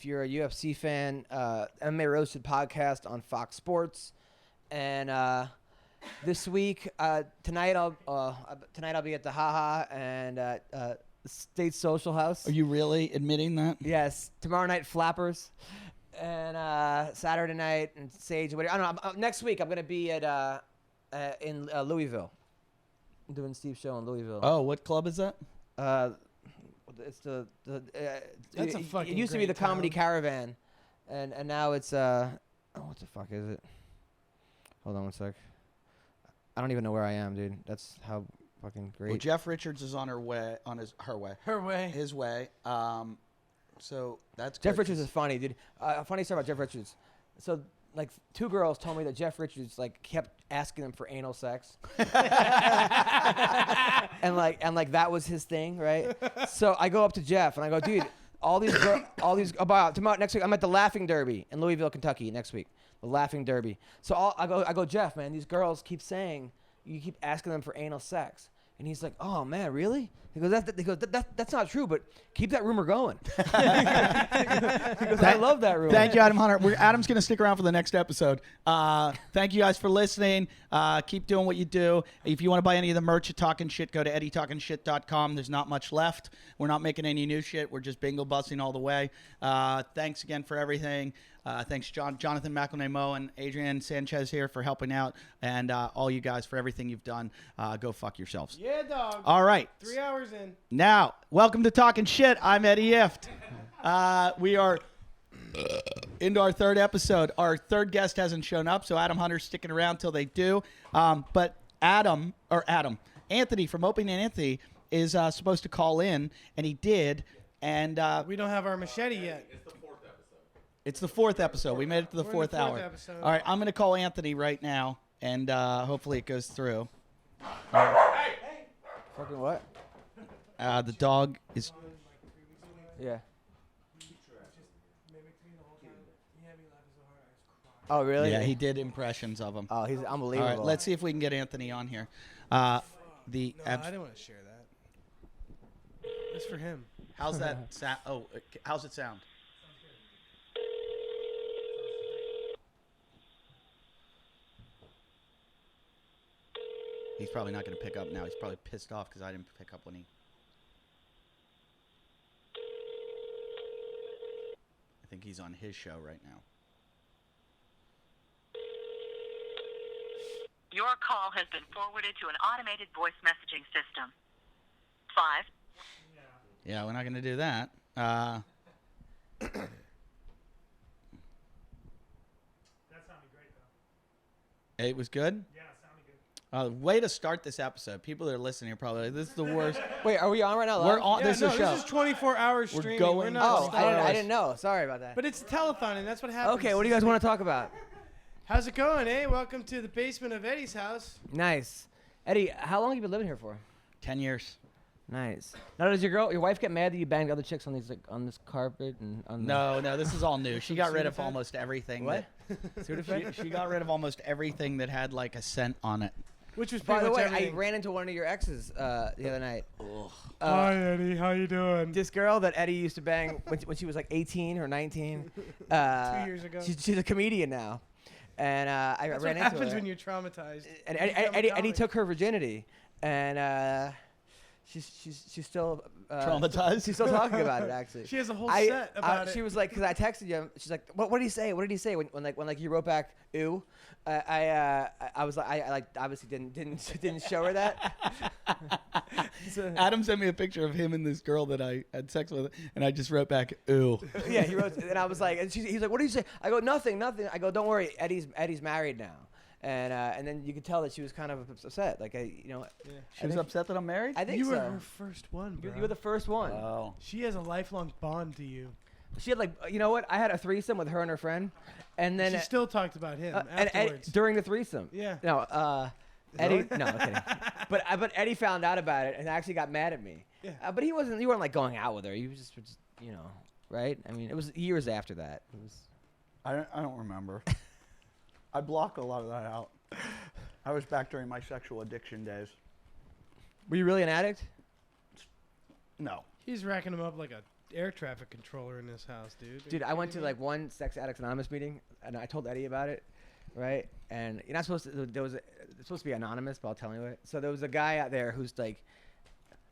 you're a UFC fan, MMA Roasted podcast on Fox Sports, and this week tonight I'll be at the Haha and State Social House. Are you really admitting that? Yes. Tomorrow night Flappers, and Saturday night and Sage. I don't know. Next week I'm gonna be at in Louisville. I'm doing Steve's show in Louisville. Oh, what club is that? It's the That's a fucking it used to be the great Comedy town. Caravan, and now it's what the fuck is it? Hold on one sec. I don't even know where I am, dude. That's how fucking great. Well, Jeff Richards is on his way. So that's Jeff good. Richards is funny, dude. Funny story about Jeff Richards. So like 2 girls told me that Jeff Richards like kept asking them for anal sex, and like that was his thing, right? So I go up to Jeff and I go, dude, tomorrow next week I'm at the Laughing Derby in Louisville, Kentucky next week. The Laughing Derby. So I go, Jeff, man, these girls keep saying you keep asking them for anal sex. And he's like, oh, man, really? He goes, that's not true, but keep that rumor going. He goes, I love that rumor. Thank you, Adam Hunter. Adam's going to stick around for the next episode. Thank you guys for listening. Keep doing what you do. If you want to buy any of the merch at Talkin' Shit, go to eddietalkinshit.com. There's not much left. We're not making any new shit. We're just bingo busting all the way. Thanks again for everything. Thanks, Jonathan McElnay-Moe and Adrian Sanchez here for helping out, and all you guys for everything you've done. Go fuck yourselves. Yeah, dog. All right. 3 hours in. Now, welcome to Talking Shit. I'm Eddie Ift. We are into our 3rd episode. Our 3rd guest hasn't shown up, so Adam Hunter's sticking around till they do. But Anthony from Opie and Anthony is supposed to call in, and he did. And We don't have our machete yet. it's the 4th episode. We made it to the We're in 4th the hour. 4th episode. All right, I'm going to call Anthony right now, and hopefully it goes through. Fucking what? The dog is... Yeah. Oh, really? Yeah, he did impressions of him. Oh, he's All unbelievable. right, let's see if we can get Anthony on here. No, I didn't want to share that. That's for him. How's that sound? Oh, how's it sound? He's probably not going to pick up now. He's probably pissed off because I didn't pick up when he... I think he's on his show right now. Your call has been forwarded to an automated voice messaging system. 5. Yeah, we're not going to do that. That sounded great, though. It was good? Yeah, it sounded good. Way to start this episode. People that are listening are probably like, this is the worst. Wait, are we on right now? We're live? on. Yeah, This no, is a show. this is 24 hours We're streaming. going- We're not Oh, I didn't know. Sorry about that. But it's a telethon, and that's what happens. Okay, what do you guys want to talk about? How's it going, eh? Welcome to the basement of Eddie's house. Nice. Eddie, how long have you been living here for? 10 years. Nice. Now, does your wife get mad that you banged other chicks on these on this carpet and on No, this is all new. She got rid of almost everything. What? She got rid of almost everything that had like a scent on it. Which was By pretty the much way, everything. I ran into one of your exes the other night. Hi, Eddie. How you doing? This girl that Eddie used to bang when she was like 18 or 19. 2 years ago. She's a comedian now, and I That's ran what into happens her. when you're traumatized. And You become a Eddie comic. took her virginity, and she's still Traumatized? She's still talking about it actually. She has a whole set about it. She was like, because I texted you. She's like, what did he say? What did he say when you wrote back ew? I was like, I like obviously didn't show her that. So, Adam sent me a picture of him and this girl that I had sex with, and I just wrote back, ooh. yeah, he wrote, and I was like, and he's like, what did you say? I go, nothing. I go, don't worry, Eddie's married now. And then you could tell that she was kind of upset. Like, She was upset that I'm married? I think You so. were her first one, bro. You were the first one. Oh. She has a lifelong bond to you. She had you know what? I had a threesome with her and her friend, and then She still talked about him and afterwards. during the threesome. Yeah. No, Eddie. No, I'm kidding. But Eddie found out about it and actually got mad at me. Yeah. But you weren't like going out with her. You just right? I mean, it was years after that. It was. I don't remember. I block a lot of that out. I was back during my sexual addiction days. Were you really an addict? No. He's racking him up like a air traffic controller in this house, dude. Dude, I went to like one Sex Addicts Anonymous meeting, and I told Eddie about it, right? And you're not supposed to. It's supposed to be anonymous, but I'll tell you it. So there was a guy out there who's like,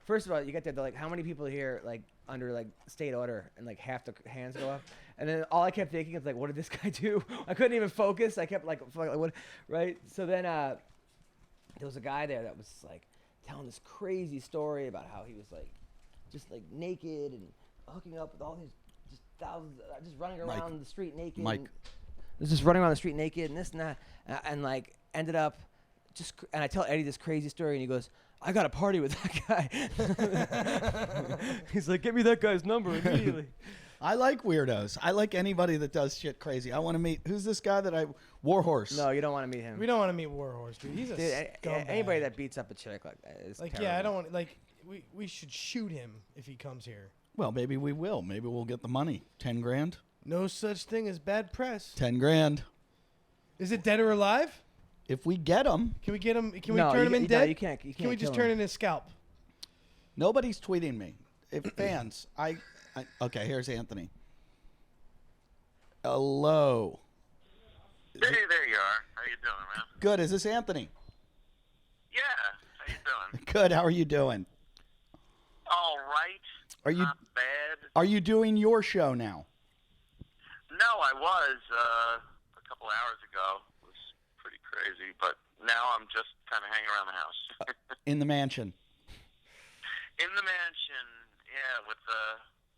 first of all, you get there, they're like, how many people here like under like state order, and like half the hands go up, and then all I kept thinking is like, what did this guy do? I couldn't even focus. I kept like what, right? So then there was a guy there that was like telling this crazy story about how he was like just like naked and hooking up with all these just thousands, just running around the street naked. Just running around the street naked and this and that, and like ended up just. And I tell Eddie this crazy story, and he goes, "I got a party with that guy." He's like, "Get me that guy's number immediately." I like weirdos. I like anybody that does shit crazy. I want to meet. Who's this guy that Warhorse? No, you don't want to meet him. We don't want to meet Warhorse, dude. He's a scumbag. Anybody that beats up a chick like that is like, terrible. yeah, I don't want like. We should shoot him if he comes here. Well, maybe we will. Maybe we'll get the money. 10 grand. No such thing as bad press. 10 grand. Is it dead or alive? If we get him. Can we get him? Can we turn him in dead? No, you can't. Can we just turn in his scalp? Nobody's tweeting me. If fans, okay, here's Anthony. Hello. Hey, there you are. How you doing, man? Good. Is this Anthony? Yeah. How you doing? Good. How are you doing? All right. Are you Not bad. Are you doing your show now? No, I was a couple hours ago. It was pretty crazy, but now I'm just kind of hanging around the house. In the mansion. In the mansion, yeah, with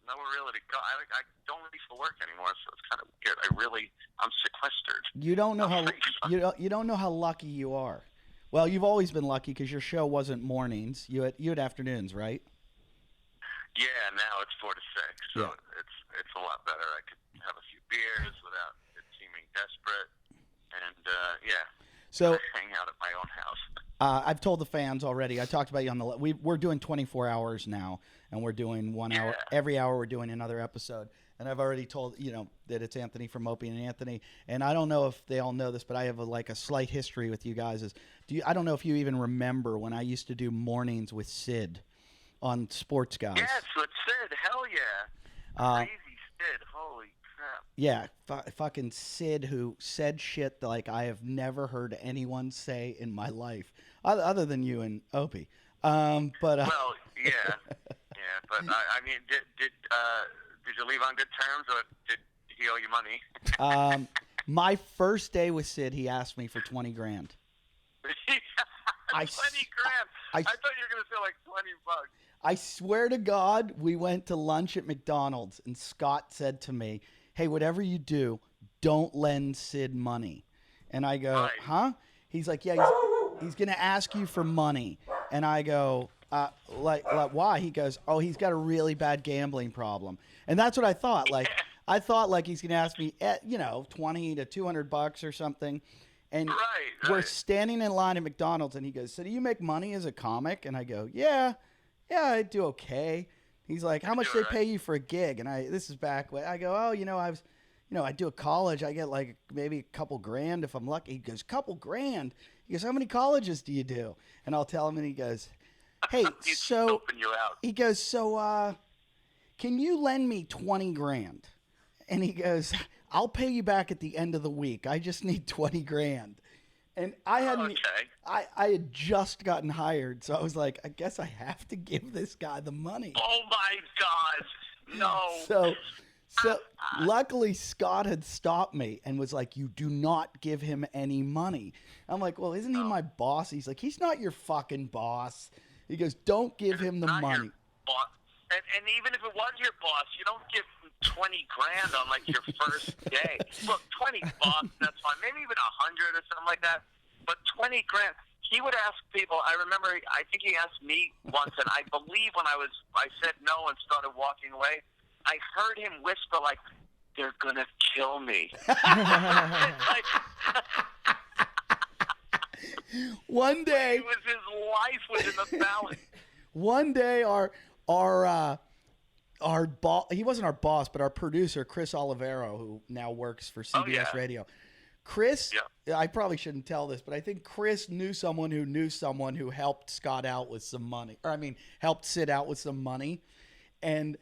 nowhere really to go. I don't leave for work anymore, so it's kind of weird. I'm sequestered. You don't know how you don't know how lucky you are. Well, you've always been lucky because your show wasn't mornings. You had afternoons, right? Yeah, now it's 4 to 6, so Yeah. it's a lot better. I could have a few beers without it seeming desperate, and So hang out at my own house. I've told the fans already. I talked about you on the. We're doing 24 hours now, and we're doing 1 hour every hour. We're doing another episode, and I've already told that it's Anthony from Opie and Anthony. And I don't know if they all know this, but I have a slight history with you guys. I don't know if you even remember when I used to do mornings with Sid on Sports Guys. Yes, with Sid. Hell yeah. Crazy Sid. Holy crap. Yeah, fucking Sid, who said shit that, like, I have never heard anyone say in my life, other than you and Opie. But well, yeah, but I mean, did you leave on good terms, or did he owe you money? My first day with Sid, he asked me for 20 grand. 20 grand. I thought you were gonna say like $20. I swear to God, we went to lunch at McDonald's, and Scott said to me, "Hey, whatever you do, don't lend Sid money." And I go, Right. "Huh?" He's like, "Yeah, he's going to ask you for money." And I go, like, why? He goes, "Oh, he's got a really bad gambling problem." And that's what I thought. Like, I thought like he's going to ask me, $20 to $200 or something. And we're standing in line at McDonald's, and he goes, "So do you make money as a comic?" And I go, "Yeah, I do okay." He's like, "How much do they pay you for a gig?" And this is back when I go, "Oh, I do a college. I get like maybe a couple grand if I'm lucky." He goes, "Couple grand?" He goes, "How many colleges do you do?" And I'll tell him, and he goes, "Hey, so," he goes, "So, can you lend me 20 grand? And he goes, "I'll pay you back at the end of the week. I just need 20 grand. And I hadn't, I had just gotten hired, so I was like, I guess I have to give this guy the money. Oh my God, So no. luckily Scott had stopped me and was like, "You do not give him any money." I'm like, "Well, isn't he my boss?" He's like, "He's not your fucking boss." He goes, "Don't give him the money." And even if it was your boss, you don't give him 20 grand on like your first day. Look, 20 bucks, that's fine. Maybe even 100 or something like that. But 20 grand, he would ask people. I remember, I think he asked me once, and I believe when I said no and started walking away, I heard him whisper like, "They're gonna kill me." One day, his life was in the balance. One day, our boss, he wasn't our boss, but our producer, Chris Olivero, who now works for CBS Radio. Chris, I probably shouldn't tell this, but I think Chris knew someone who helped Scott out with some money, helped Sid out with some money. And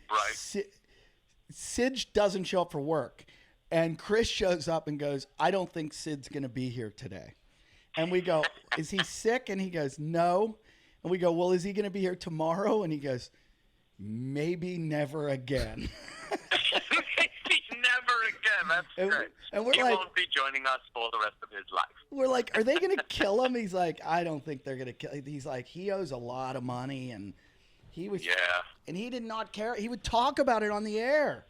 Sid doesn't show up for work. And Chris shows up and goes, I don't think Sid's going to be here today. And we go, is he sick? And he goes, no. And we go, well, is he going to be here tomorrow? And he goes, maybe never again. Maybe never again. That's great. And we're he like, won't be joining us for the rest of his life. we're like, are they going to kill him? He's like, I don't think they're going to kill him. He's like, he owes a lot of money. And he was, and he did not care. He would talk about it on the air.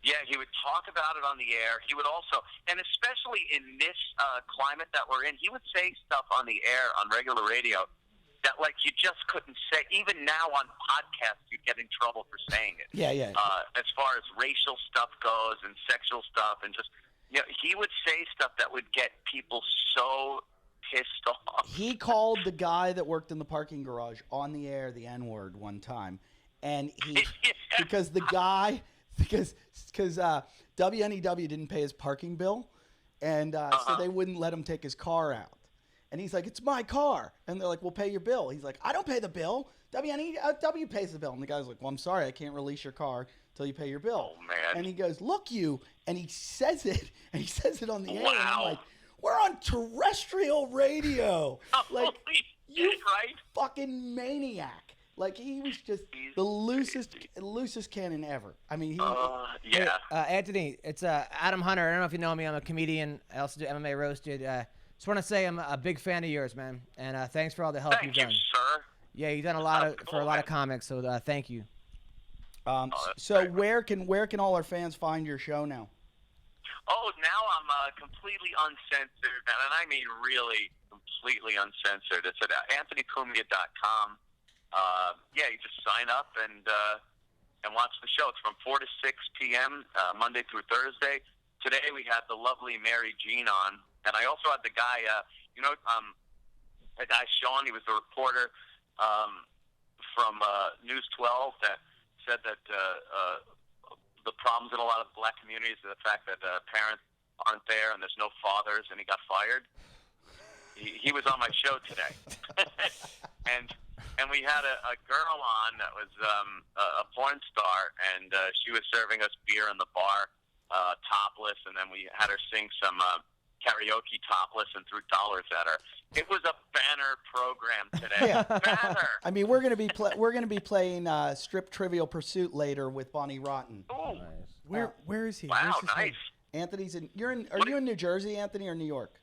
Yeah, he would talk about it on the air. He would also, and especially in this climate that we're in, he would say stuff on the air on regular radio that, like, you just couldn't say. Even now on podcasts, you'd get in trouble for saying it. Yeah. As far as racial stuff goes and sexual stuff, and just, he would say stuff that would get people so pissed off. He called the guy that worked in the parking garage on the air the N-word one time, and he because the guy. Because WNEW didn't pay his parking bill, and so they wouldn't let him take his car out. And he's like, it's my car. And they're like, we'll pay your bill. He's like, I don't pay the bill. WNEW pays the bill. And the guy's like, well, I'm sorry, I can't release your car until you pay your bill. Oh, man. And he goes, look, you. And he says it, on the air. Wow. And I'm like, we're on terrestrial radio. Like, you right? fucking maniac. Like, he was just the loosest cannon ever. I mean, yeah. Anthony, it's Adam Hunter. I don't know if you know me. I'm a comedian. I also do MMA Roasted. Just want to say I'm a big fan of yours, man. And thanks for all the help you've done. Thank you, sir. Yeah, you've done a lot for a lot of comics. So thank you. So where can all our fans find your show now? Oh, now I'm completely uncensored, and I mean really completely uncensored. It's at anthonycumia.com. You just sign up and watch the show. It's from 4 to 6 p.m. Monday through Thursday. Today we had the lovely Mary Jean on, and I also had the guy, the guy Sean. He was the reporter from News 12 that said that the problems in a lot of black communities are the fact that parents aren't there and there's no fathers, and he got fired. He was on my show today, and we had a girl on that was a porn star, and she was serving us beer in the bar, topless, and then we had her sing some karaoke topless and threw dollars at her. It was a banner program today. Yeah. Banner. I mean, we're gonna be playing Strip Trivial Pursuit later with Bonnie Rotten. Ooh. Where is he? Wow, Where's his nice. head? Anthony's in. Are you in New Jersey, Anthony, or New York?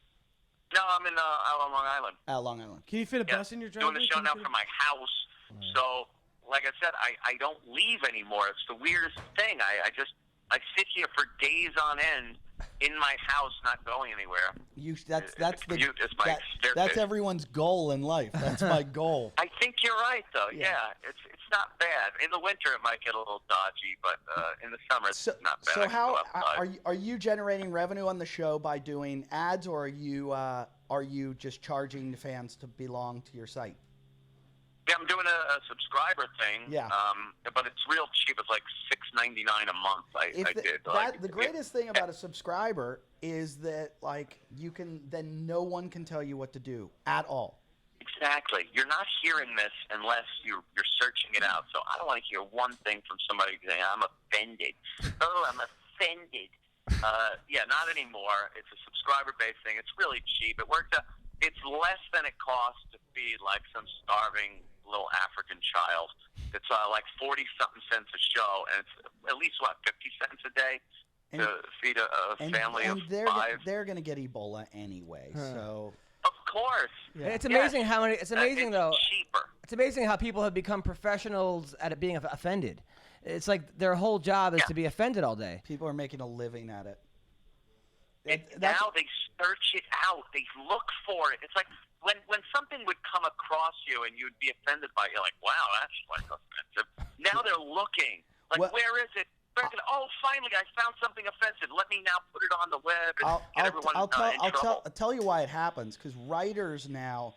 No, I'm in out on Long Island. Long Island. Can you fit a bus in your driveway? Doing the show now from my house. So, like I said, I don't leave anymore. It's the weirdest thing. I sit here for days on end in my house, not going anywhere. That's everyone's goal in life. That's my goal. I think you're right, though. Yeah, it's not bad. In the winter, it might get a little dodgy, but in the summer, it's not bad. So how are you generating revenue on the show by doing ads, or are you just charging the fans to belong to your site? Yeah, I'm doing a subscriber thing. Yeah. But it's real cheap. It's like $6.99 a month. I did. The greatest thing about a subscriber is that then no one can tell you what to do at all. Exactly. You're not hearing this unless you're searching it out. So I don't want to hear one thing from somebody saying, I'm offended. Oh, I'm offended. Not anymore. It's a subscriber-based thing. It's really cheap. It works out. It's less than it costs to feed like some starving little African child. It's like 40-something cents a show, and it's at least 50 cents a day to feed a family of five. They're going to get Ebola anyway, so. Of course. Yeah. It's amazing how many. It's amazing though. Cheaper. It's amazing how people have become professionals at it being offended. It's like their whole job is to be offended all day. People are making a living at it. Now they search it out. They look for it. It's like when something would come across you and you'd be offended by it, you're like, wow, that's like offensive. Now they're looking. Like, where is it? Oh, finally, I found something offensive. Let me now put it on the web and get everyone in trouble. I'll tell you why it happens, because writers now,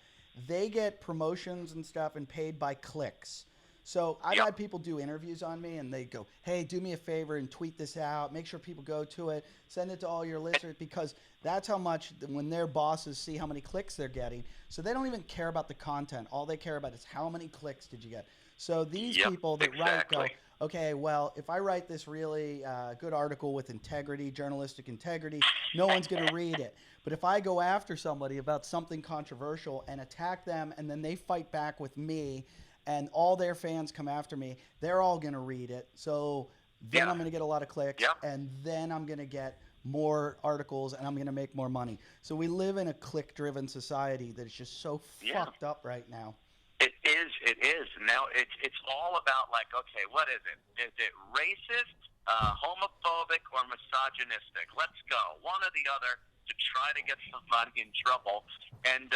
they get promotions and stuff and paid by clicks. So I've had people do interviews on me, and they go, hey, do me a favor and tweet this out. Make sure people go to it. Send it to all your listeners, because that's how much, when their bosses see how many clicks they're getting. So they don't even care about the content. All they care about is how many clicks did you get. So these people that write go, okay, well, if I write this really good article with integrity, journalistic integrity, no one's going to read it. But if I go after somebody about something controversial and attack them, and then they fight back with me, and all their fans come after me, they're all going to read it. So then I'm going to get a lot of clicks, and then I'm going to get more articles, and I'm going to make more money. So we live in a click-driven society that is just so fucked up right now. It is. Now it's all about, like, okay, what is it? Is it racist, homophobic, or misogynistic? Let's go. One or the other to try to get somebody in trouble. And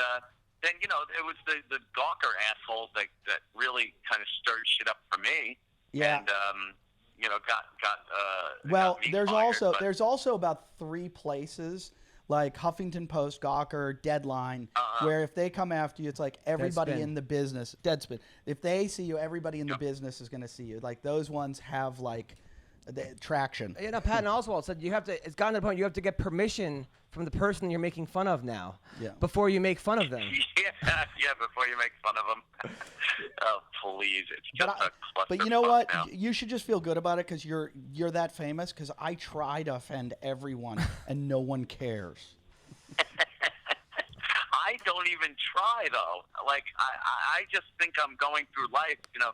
then, you know, it was the Gawker asshole that really kind of stirred shit up for me. Yeah. And, you know, well, got me there's there's also about 3 places like Huffington Post, Gawker, Deadline, where if they come after you, it's like everybody in the business, Deadspin. If they see you, everybody in the business is going to see you. Like those ones have like the traction. You know, Patton Oswalt said it's gotten to the point you have to get permission from the person you're making fun of now before you make fun of them. Before you make fun of them. Oh, please. It's just but you know what? Now. You should just feel good about it because you're that famous, because I try to offend everyone and no one cares. I don't even try, though. Like, I just think I'm going through life, you know,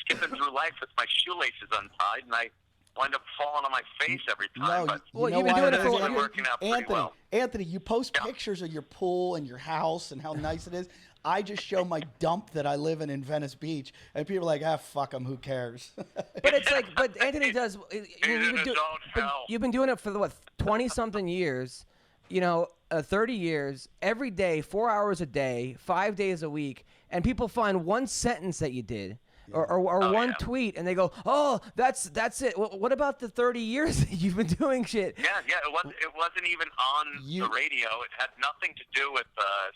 skipping through life with my shoelaces untied, and I wind up falling on my face every time. No, but you've been doing it for working out pretty well. Anthony, you post pictures of your pool and your house and how nice it is. I just show my dump that I live in Venice Beach, and people are like, fuck them, who cares? But it's like, but Anthony does. You've been doing it for 20-something years, you know, 30 years, every day, 4 hours a day, 5 days a week, and people find one sentence that you did. Or one tweet, and they go, "Oh, that's it." What about the 30 years that you've been doing shit? Yeah. It wasn't even on the radio. It had nothing to do with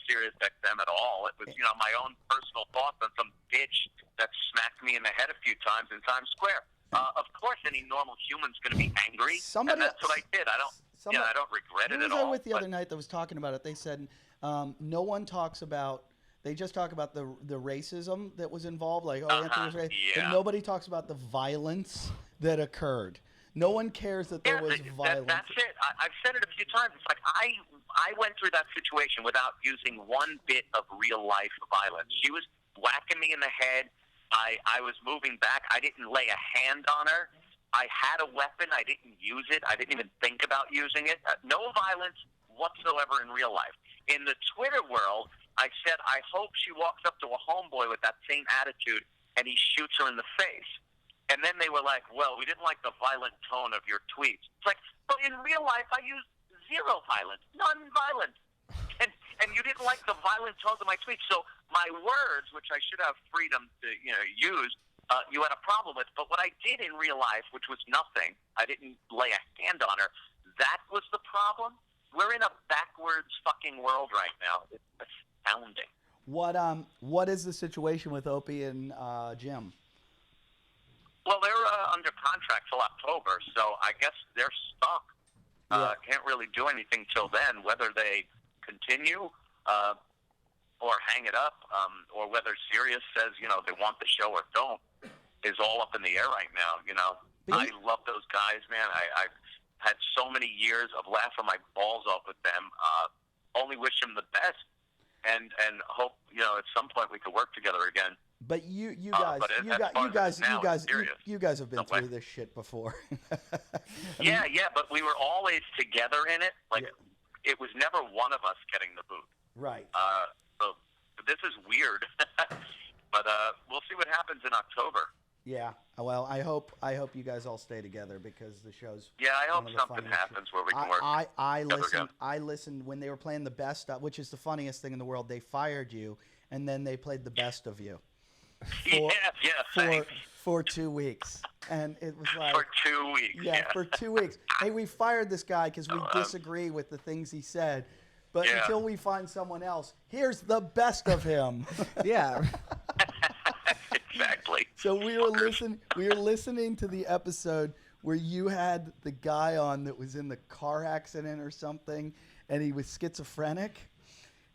Sirius XM at all. It was, you know, my own personal thoughts on some bitch that smacked me in the head a few times in Times Square. Of course, any normal human's going to be angry, and that's what I did. I don't regret it at all. Who was I with the other night that was talking about it? They said no one talks about. They just talk about the racism that was involved, like, Anthony was racist. But nobody talks about the violence that occurred. No one cares that there was violence. That's it. I've said it a few times. It's like I went through that situation without using one bit of real life violence. She was whacking me in the head. I was moving back. I didn't lay a hand on her. I had a weapon. I didn't use it. I didn't even think about using it. No violence whatsoever in real life. In the Twitter world, I said, I hope she walks up to a homeboy with that same attitude and he shoots her in the face. And then they were like, well, we didn't like the violent tone of your tweets. It's like, but in real life, I use zero violence, non-violence. And you didn't like the violent tones of my tweets. So my words, which I should have freedom to use, you had a problem with. But what I did in real life, which was nothing, I didn't lay a hand on her, that was the problem. We're in a backwards fucking world right now. It's astounding. What is the situation with Opie and Jim? Well, they're under contract till October, so I guess they're stuck. Can't really do anything till then. Whether they continue or hang it up, or whether Sirius says, you know, they want the show or don't, is all up in the air right now. You know, I love those guys, man. I've had so many years of laughing my balls off with them. Only wish them the best, and hope, you know, at some point we could work together again. But you guys have been through this shit before. Yeah, but we were always together in it. Like, it was never one of us getting the boot. Right. So this is weird. But we'll see what happens in October. Yeah. Well, I hope you guys all stay together, because the show's. Yeah, I hope something happens where we can work. I listened when they were playing the best of, which is the funniest thing in the world. They fired you, and then they played the best of you. For 2 weeks, and it was like for 2 weeks. Yeah, for 2 weeks. Hey, we fired this guy because we disagree with the things he said, but until we find someone else, here's the best of him. Yeah. Exactly. So we were listening to the episode where you had the guy on that was in the car accident or something, and he was schizophrenic,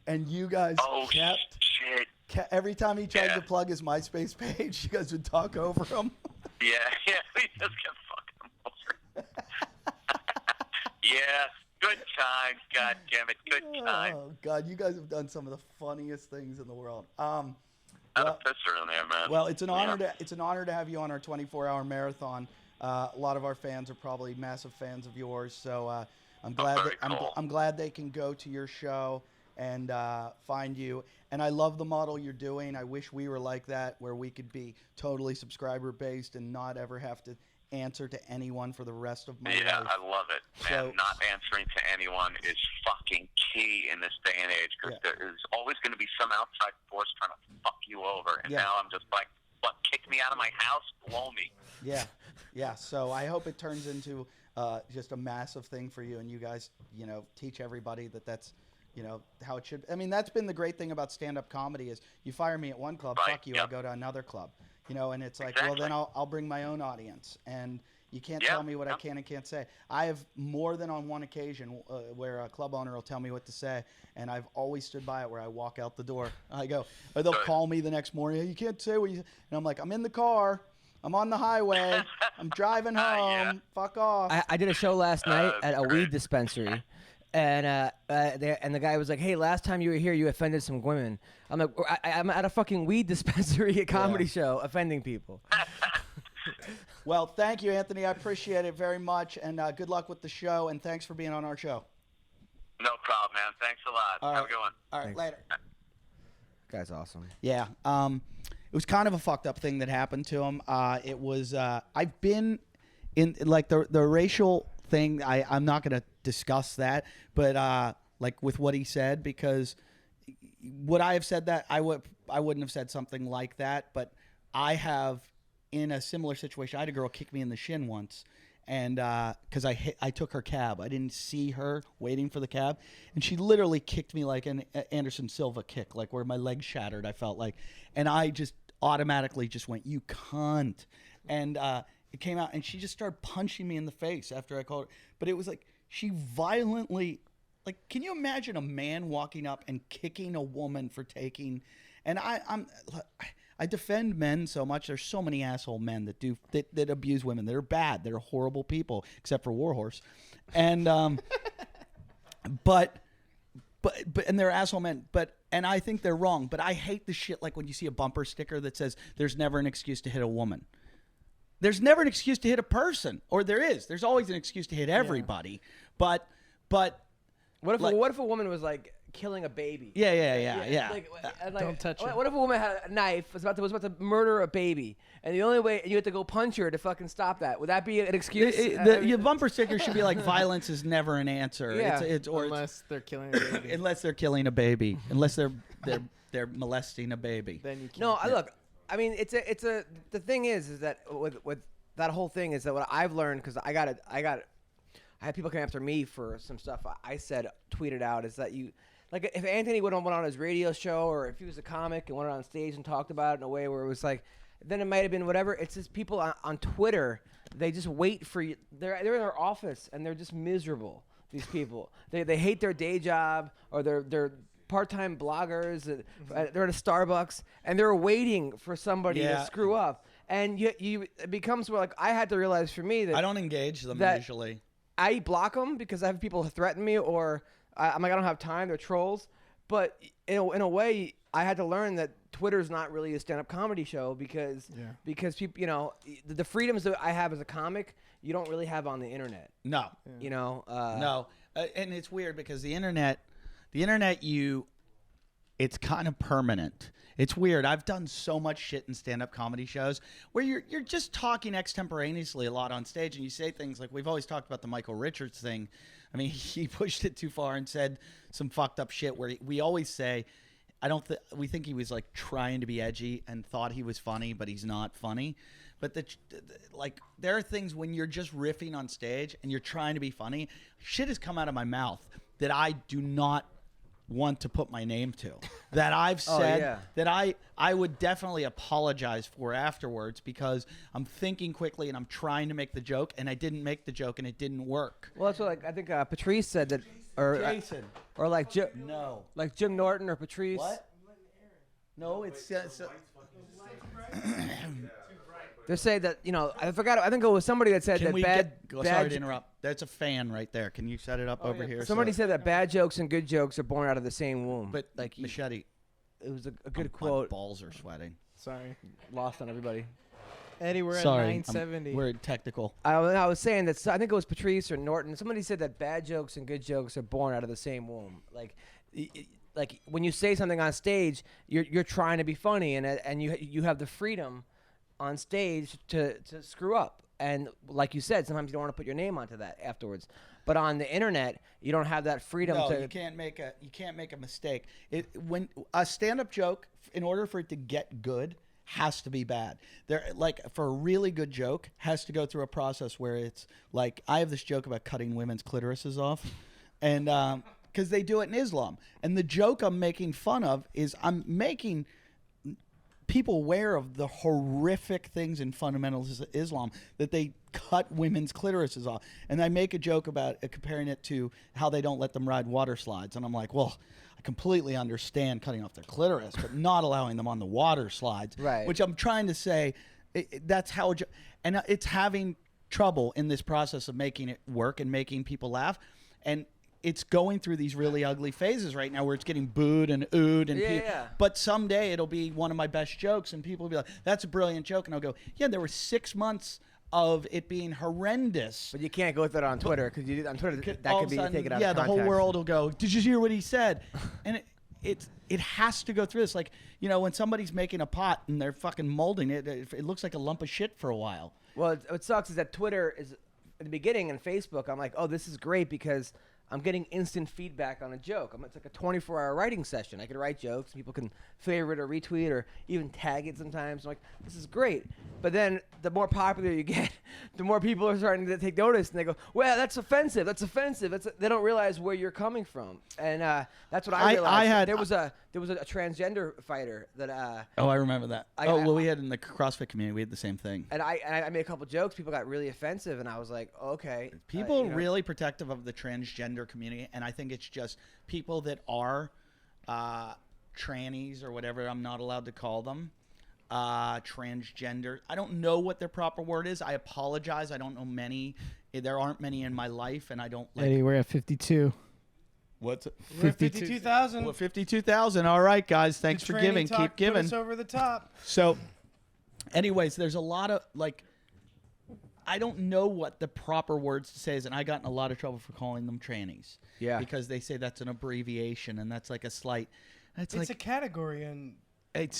and you guys shit. Every time he tried to plug his MySpace page, you guys would talk over him. Yeah, we just kept fucking over. Yeah, good times. God damn it, good times. Oh God, you guys have done some of the funniest things in the world. Not a pisser in there, man. Well, it's an honor to have you on our 24-hour marathon. A lot of our fans are probably massive fans of yours, so I'm glad I'm glad they can go to your show and find you. And I love the model you're doing. I wish we were like that, where we could be totally subscriber based and not ever have to answer to anyone for the rest of my life. Yeah, I love it, man. Not answering to anyone is fucking key in this day and age, because there is always going to be some outside force trying to fuck you over. And now I'm just like, what, kick me out of my house? Blow me. Yeah. So I hope it turns into just a massive thing for you, and you guys, teach everybody that's, how it should. I mean, that's been the great thing about stand-up comedy is you fire me at one club, fuck you, I go to another club. And it's like, well, then I'll bring my own audience, and you can't tell me what I can and can't say. I have more than on one occasion where a club owner will tell me what to say, and I've always stood by it where I walk out the door. I go, or they'll call me the next morning, you can't say what you say. And I'm like, I'm in the car. I'm on the highway. I'm driving home. Fuck off. I did a show last night at a weed dispensary. And the guy was like, "Hey, last time you were here, you offended some women." I'm like, "I'm at a fucking weed dispensary, a comedy show, offending people." Well, thank you, Anthony. I appreciate it very much, and good luck with the show. And thanks for being on our show. No problem, man. Thanks a lot. Have a good one. All right, later. Guy's awesome. Yeah. It was kind of a fucked up thing that happened to him. It was. I've been in like the racial thing. I'm not going to discuss that, but like with what he said, because would I have said that? I wouldn't have said something like that, but I have in a similar situation. I had a girl kick me in the shin once, and because I took her cab. I didn't see her waiting for the cab, and she literally kicked me like an Anderson Silva kick, like where my leg shattered, I felt like, and I just automatically just went, "You cunt," and it came out, and she just started punching me in the face after I called her. But it was like she violently, like, can you imagine a man walking up and kicking a woman for taking? And I defend men so much. There's so many asshole men that abuse women. They're bad. They're horrible people, except for Warhorse, and but and they're asshole men. And I think they're wrong. But I hate the shit like when you see a bumper sticker that says "There's never an excuse to hit a woman." There's never an excuse to hit a person, or there is. There's always an excuse to hit everybody. But what if a woman was like killing a baby? Yeah. Like, don't touch her. What if a woman had a knife, was about to murder a baby, and the only way you had to go punch her to fucking stop that? Would that be an excuse? Your bumper sticker should be like, "Violence is never an answer." Yeah. Unless they're killing a baby. Unless they're killing a baby. Unless they're molesting a baby. Then you can't. No, look. I mean, the thing is that with that whole thing is that what I've learned, because I had people come after me for some stuff I said, tweeted out, is that like if Anthony went on his radio show, or if he was a comic and went on stage and talked about it in a way where it was like, then it might have been whatever. It's just people on Twitter, they just wait for you. They're in their office and they're just miserable. These people, they hate their day job, or they're part-time bloggers. They're at a Starbucks and they're waiting for somebody to screw up. And it becomes where, like, I had to realize for me that I don't engage them usually. I block them because I have people threaten me, or I'm like, I don't have time. They're trolls. But in a way, I had to learn that Twitter's not really a stand-up comedy show because people, the freedoms that I have as a comic, you don't really have on the internet. No. No. And it's weird because the internet, it's kind of permanent. It's weird. I've done so much shit in stand-up comedy shows where you're just talking extemporaneously a lot on stage, and you say things like, we've always talked about the Michael Richards thing. I mean, he pushed it too far and said some fucked up shit where we always say, we think he was like trying to be edgy and thought he was funny, but he's not funny. But there are things when you're just riffing on stage and you're trying to be funny, shit has come out of my mouth that I do not want to put my name to, that I've said that I would definitely apologize for afterwards, because I'm thinking quickly and I'm trying to make the joke, and I didn't make the joke and it didn't work. Well, that's what, like, I think Patrice said that, or Jason, or like like Jim Norton or Patrice. What? No, it's They're saying that, I forgot. I think it was somebody that said Can that we bad. sorry to interrupt. That's a fan right there. Can you set it up over here? Somebody said that bad jokes and good jokes are born out of the same womb. But like Machete. It was a good My quote. balls are sweating. Sorry. Lost on everybody. Eddie, we're Sorry, at 970. we're technical. I was saying that I think it was Patrice or Norton. Somebody said that bad jokes and good jokes are born out of the same womb. Like when you say something on stage, you're trying to be funny, and you have the freedom on stage to screw up. And like you said, sometimes you don't want to put your name onto that afterwards. But on the internet, you don't have that freedom. No, you can't make a mistake. When a stand-up joke, in order for it to get good, has to be bad. For a really good joke, has to go through a process where it's like, I have this joke about cutting women's clitorises off, and because they do it in Islam, and the joke I'm making fun of is I'm making people aware of the horrific things in fundamentalist Islam, that they cut women's clitorises off. And I make a joke about comparing it to how they don't let them ride water slides. And I'm like, well, I completely understand cutting off their clitoris, but not allowing them on the water slides. Right. Which I'm trying to say, that's how, and it's having trouble in this process of making it work and making people laugh. And it's going through these really ugly phases right now where it's getting booed and oohed. But someday it'll be one of my best jokes, and people will be like, that's a brilliant joke. And I'll go, yeah, there were 6 months of it being horrendous. But you can't go with it on Twitter, because on Twitter, that could be taken out of context. Yeah, the whole world will go, did you hear what he said? And it has to go through this. Like, when somebody's making a pot and they're fucking molding it, it looks like a lump of shit for a while. Well, what sucks is that Twitter is, at the beginning, and Facebook, I'm like, oh, this is great because I'm getting instant feedback on a joke. It's like a 24-hour writing session. I can write jokes. People can favorite or retweet or even tag it sometimes. I'm like, this is great. But then the more popular you get, the more people are starting to take notice, and they go, well, that's offensive. That's offensive. They don't realize where you're coming from. And that's what I realized. There was a transgender fighter that oh, I remember that. We had in the CrossFit community, we had the same thing. And I made a couple jokes. People got really offensive, and I was like, okay. People really protective of the transgender community, and I think it's just people that are trannies or whatever I'm not allowed to call them, transgender. I don't know what their proper word is. I apologize. I don't know many. There aren't many in my life, and I don't like. Eddie, we're at 52. What's it? 52,000. Well, 52,000. All right, guys. Thanks for giving. Keep giving. Put us over the top. So, anyways, there's a lot of I don't know what the proper words to say is, and I got in a lot of trouble for calling them trannies. Yeah. Because they say that's an abbreviation, and that's like a slight. It's like a category, and but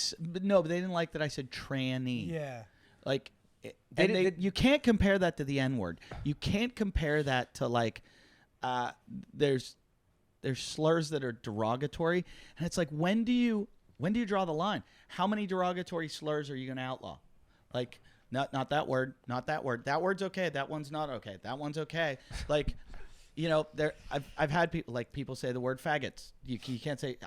they didn't like that I said tranny. Yeah. Like, you can't compare that to the N-word. You can't compare that to there's slurs that are derogatory, and it's like, when do you draw the line? How many derogatory slurs are you going to outlaw? Like, not that word, not that word. That word's okay. That one's not okay. That one's okay. Like, I've had people say the word faggots. You can't say.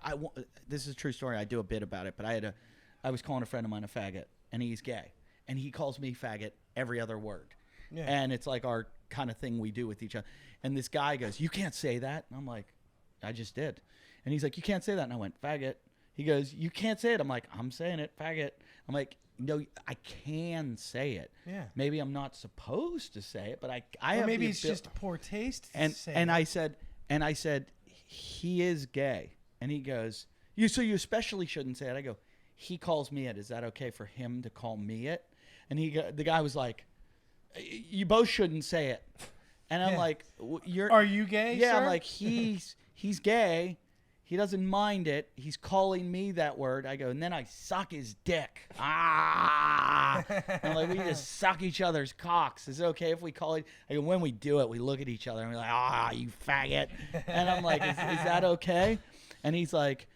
This is a true story. I do a bit about it, but I was calling a friend of mine a faggot, and he's gay, and he calls me faggot every other word. Yeah. And it's like our kind of thing we do with each other. And this guy goes, "You can't say that." And I'm like, "I just did." And he's like, "You can't say that." And I went, "Faggot." He goes, "You can't say it." I'm like, "I'm saying it, faggot." I'm like, "No, I can say it. Yeah. Maybe I'm not supposed to say it, but I have maybe it's just poor taste." And I said, "He is gay." And he goes, you especially shouldn't say it." I go, "He calls me it. Is that okay for him to call me it?" And the guy was like, "You both shouldn't say it." And I'm like, "Are you gay?" Yeah, sir? I'm like, he's gay. He doesn't mind it. He's calling me that word. I go, and then I suck his dick. I'm like, we just suck each other's cocks. Is it okay if we call it? I go, when we do it, we look at each other and we're like, you faggot. And I'm like, is that okay? And he's like,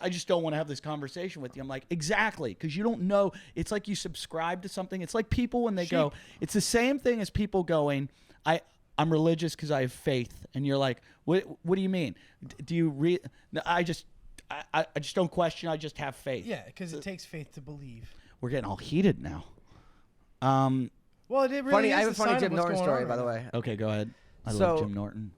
I just don't want to have this conversation with you. I'm like, exactly, because you don't know. It's like you subscribe to something. It's like people when they go, it's the same thing as people going, I'm religious because I have faith. And you're like, what do you mean? Do you I just don't question. I just have faith. Yeah, because it takes faith to believe. We're getting all heated now. Well, it really I have a funny Jim Norton story, by the way. Okay, go ahead. I love Jim Norton.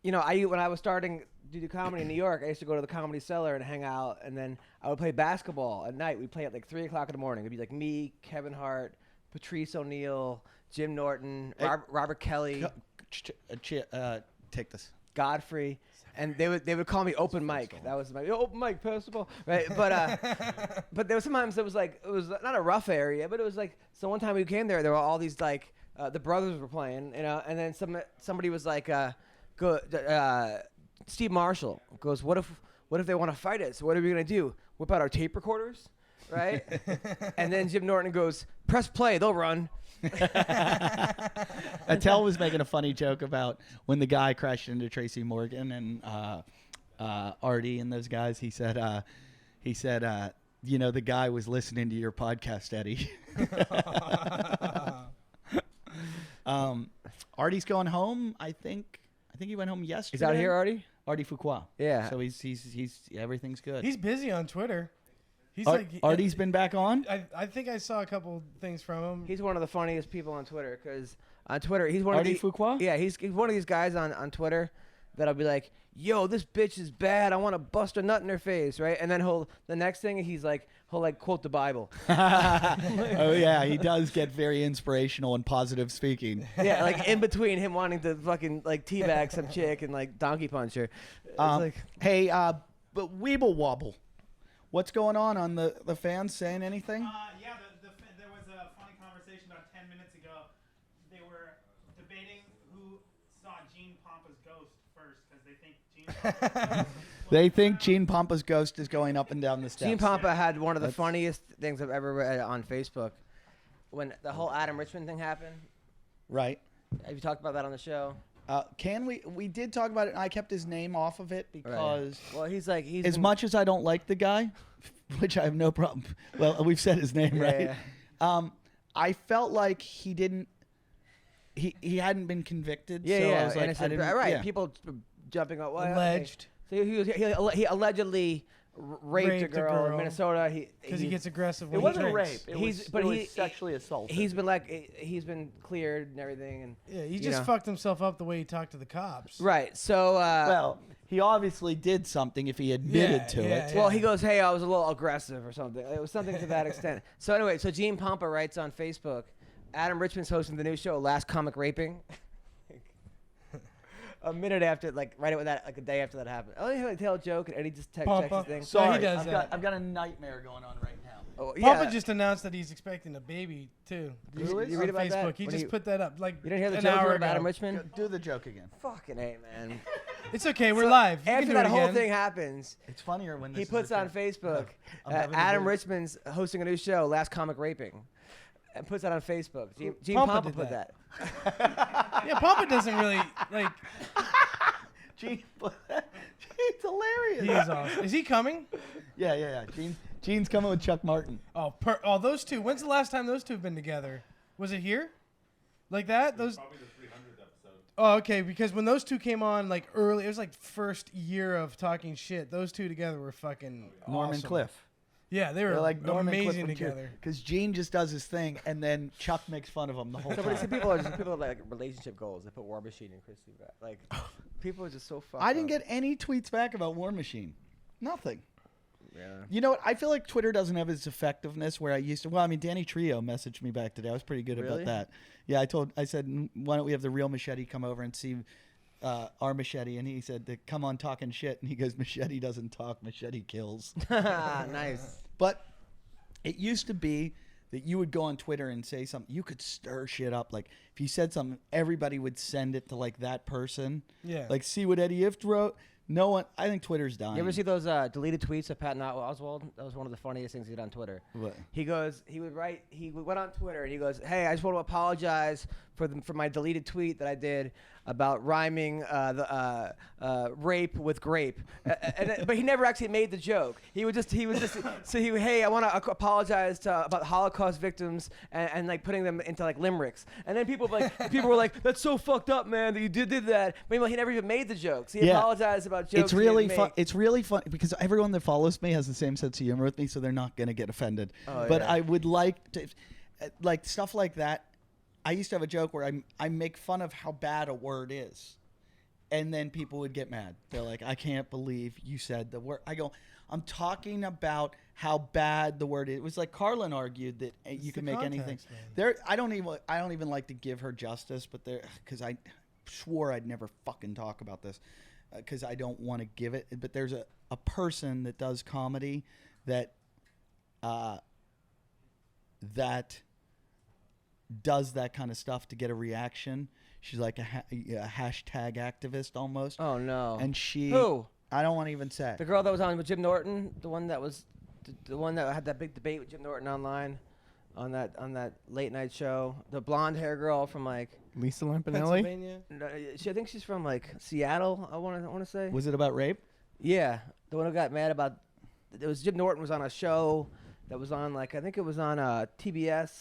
When I was starting to do comedy in New York, I used to go to the Comedy Cellar and hang out, and then I would play basketball at night. We'd play at like 3 o'clock in the morning. It'd be like me, Kevin Hart, Patrice O'Neal, Jim Norton, Hey. Robert Kelly, Take this. Godfrey, and they would call me open mic. That was my open mic, pass the ball, right? But but there was sometimes it was not a rough area, but it was like so. One time we came there were all these like the brothers were playing, and then somebody was like, Steve Marshall goes, what if they want to fight us? What are we gonna do? Whip out our tape recorders, right? And then Jim Norton goes, press play, they'll run. Attell was making a funny joke about when the guy crashed into Tracy Morgan and Artie and those guys. He said, the guy was listening to your podcast, Eddie. Artie's going home. I think he went home yesterday. Is out here, Artie? Artie Fuqua. Yeah. So he's everything's good. He's busy on Twitter. He's Artie's been back on. I think I saw a couple things from him. He's one of the funniest people on Twitter because on Twitter he's one Artie of the Fuqua? Yeah, he's one of these guys on Twitter that'll be like, "Yo, this bitch is bad. I want to bust a nut in her face," right? And then the next thing he'll quote the Bible. Oh yeah, he does get very inspirational and positive speaking. Yeah, like in between him wanting to fucking like teabag some chick and like donkey punch her. It's Hey, but Weeble Wobble, what's going on the fans saying anything? Yeah, there was a funny conversation about 10 minutes ago. They were debating who saw Gene Pompa's ghost first because they think Gene. They think Gene Pompa's ghost is going up and down the steps. Gene Pompa had one of the funniest things I've ever read on Facebook when the whole Adam Richman thing happened. Right. Have you talked about that on the show? We did talk about it, and I kept his name off of it because Well, he's much as I don't like the guy, which I have no problem. Well, we've said his name, right? Yeah. I felt like he hadn't been convicted. Yeah, so yeah. I was like, I didn't, right. yeah. People jumping up. Well, Alleged. So he allegedly raped a girl in Minnesota. Because he gets aggressive It when wasn't he a drinks. rape. It was sexually assaulted. He's been cleared and everything, and Yeah, he you just know. fucked himself up the way he talked to the cops. Right. So Well, he obviously did something if he admitted to it. well, he goes, "Hey, I was a little aggressive or something." It was something to that extent. So anyway, so Gene Pompa writes on Facebook, Adam Richman's hosting the new show, Last Comic Raping. A minute after, like, right with that, like a day after that happened. I only tell a joke, and Eddie just checks his thing. Yeah, Sorry, he does that. I've got a nightmare going on right now. Oh, Papa just announced that he's expecting a baby too. Really? You On read about Facebook. that? He When just he- put that up like You didn't hear the an joke hour about Adam ago. Richman? Do the joke again. Fucking A, man. It's okay. We're So live. You can After do that it whole again. thing happens, It's funnier when this he is puts a on joke. Facebook, I'm having a Adam drink. Richman's hosting a new show, Last Comic Raping. And puts that on Facebook. Gene Pompa Pompa did put that. that. Yeah, Papa doesn't really like. Gene's hilarious. He's awesome. Is he coming? Yeah. Gene's coming with Chuck Martin. Oh, those two. When's the last time those two have been together? Was it here? Like that? Those. Probably the 300th episode. Oh, okay. Because when those two came on, like early, it was like first year of talking shit. Those two together were fucking Norman awesome. Cliff. Yeah, they were They're like Norman amazing together. Because Gene just does his thing, and then Chuck makes fun of him the whole So, but see, time. people are like relationship goals. They put War Machine and Christy back. Like, people are just so fucked I didn't up. get any tweets back about War Machine. Nothing. Yeah. You know what? I feel like Twitter doesn't have its effectiveness where I used to. Well, I mean, Danny Trio messaged me back today. I was pretty good Really? about that. Yeah, I said, why don't we have the real Machete come over and see our Machete? And he said, come on talking shit. And he goes, Machete doesn't talk, Machete kills. Nice. But it used to be that you would go on Twitter and say something. You could stir shit up. Like, if you said something, everybody would send it to, like, that person. Yeah. Like, see what Eddie Ift wrote? No one. I think Twitter's dying. You ever see those deleted tweets of Patton Oswalt? That was one of the funniest things he did on Twitter. What? He went on Twitter and he goes, "Hey, I just want to apologize for my deleted tweet that I did about rhyming the rape with grape." But he never actually made the joke. He was just hey, I want to apologize about Holocaust victims and like putting them into like limericks. And then people were like, "That's so fucked up, man, that you did that." Meanwhile, he never even made the jokes. He apologized about jokes. It's really he didn't fun. make. It's really fun because everyone that follows me has the same sense of humor with me, so they're not gonna get offended. But yeah. I would like to, like stuff like that. I used to have a joke where I make fun of how bad a word is, and then people would get mad. They're like, I can't believe you said the word. I go, I'm talking about how bad the word is. It was like Carlin argued that you can make anything. context, man. There, I don't even like to give her justice, but there, because I swore I'd never fucking talk about this, because I don't want to give it. But there's a person that does comedy that that does that kind of stuff to get a reaction. She's like a hashtag activist almost. Oh no. And she, Who? I don't want to even say. The girl that was on with Jim Norton, the one that was, the one that had that big debate with Jim Norton online, on that late night show. The blonde hair girl from like, Lisa Lampanelli. I think she's from like Seattle. I want to say. Was it about rape? Yeah, the one who got mad about. It was Jim Norton was on a show that was on like I think it was on TBS.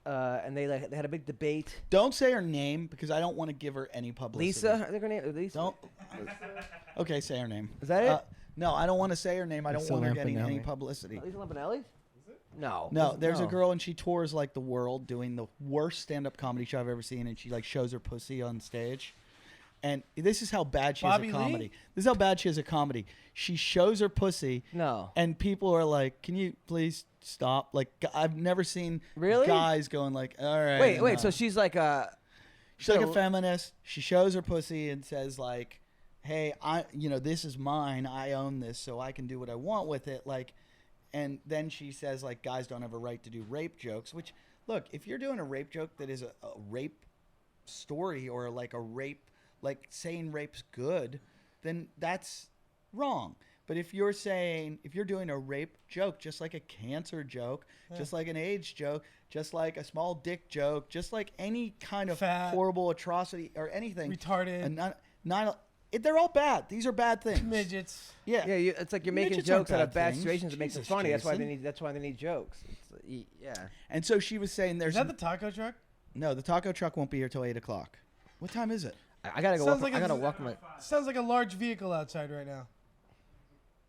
And they had a big debate. Don't say her name because I don't want to give her any publicity. Lisa, I think her name is Lisa. Don't. Okay, say her name. Is that it? No, I don't want to say her name. I don't Lisa want her getting Lampanelli. any publicity. Lisa Lampanelli? Is it? No. No, there's a girl and she tours like the world doing the worst stand-up comedy show I've ever seen, and she like shows her pussy on stage. And this is how bad she Bobby is Lee? at comedy. This is how bad she is at comedy. She shows her pussy. No. And people are like, "Can you please stop?" Like I've never seen Really? guys going like, "All right." Wait. enough." So she's like She's like a feminist. She shows her pussy and says like, "Hey, this is mine. I own this, so I can do what I want with it." Like, and then she says like, "Guys don't have a right to do rape jokes." Which, look, if you're doing a rape joke that is a rape story or like a rape, like saying rape's good, then that's wrong. But if you're doing a rape joke, just like a cancer joke, just like an AIDS joke, just like a small dick joke, just like any kind of Fat. horrible atrocity or anything, Retarded. and they're all bad. These are bad things. Midgets. Yeah. Yeah, it's like you're making Midgets aren't jokes out of bad things. situations that makes it Jesus, funny. That's why Jason. they need jokes. Yeah. And so she was saying, "There's Is that the taco truck? no, the taco truck won't be here till 8:00. What time is it? I gotta go. Sounds Walk, like I gotta it's- walk my. Sounds like a large vehicle outside right now.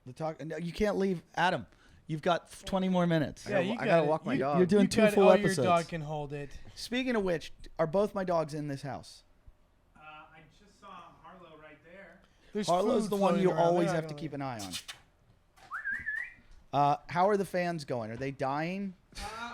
The taco. No, you can't leave, Adam. You've got 20 more minutes. Yeah, you I got gotta it. walk my You- dog. You're doing you 2 got it. full Oh, episodes. your dog can hold it. Speaking of which, are both my dogs in this house? I just saw Harlow right there. There's Harlow's food the one floating you around. They're always not have to gonna keep leave. an eye on. How are the fans going? Are they dying?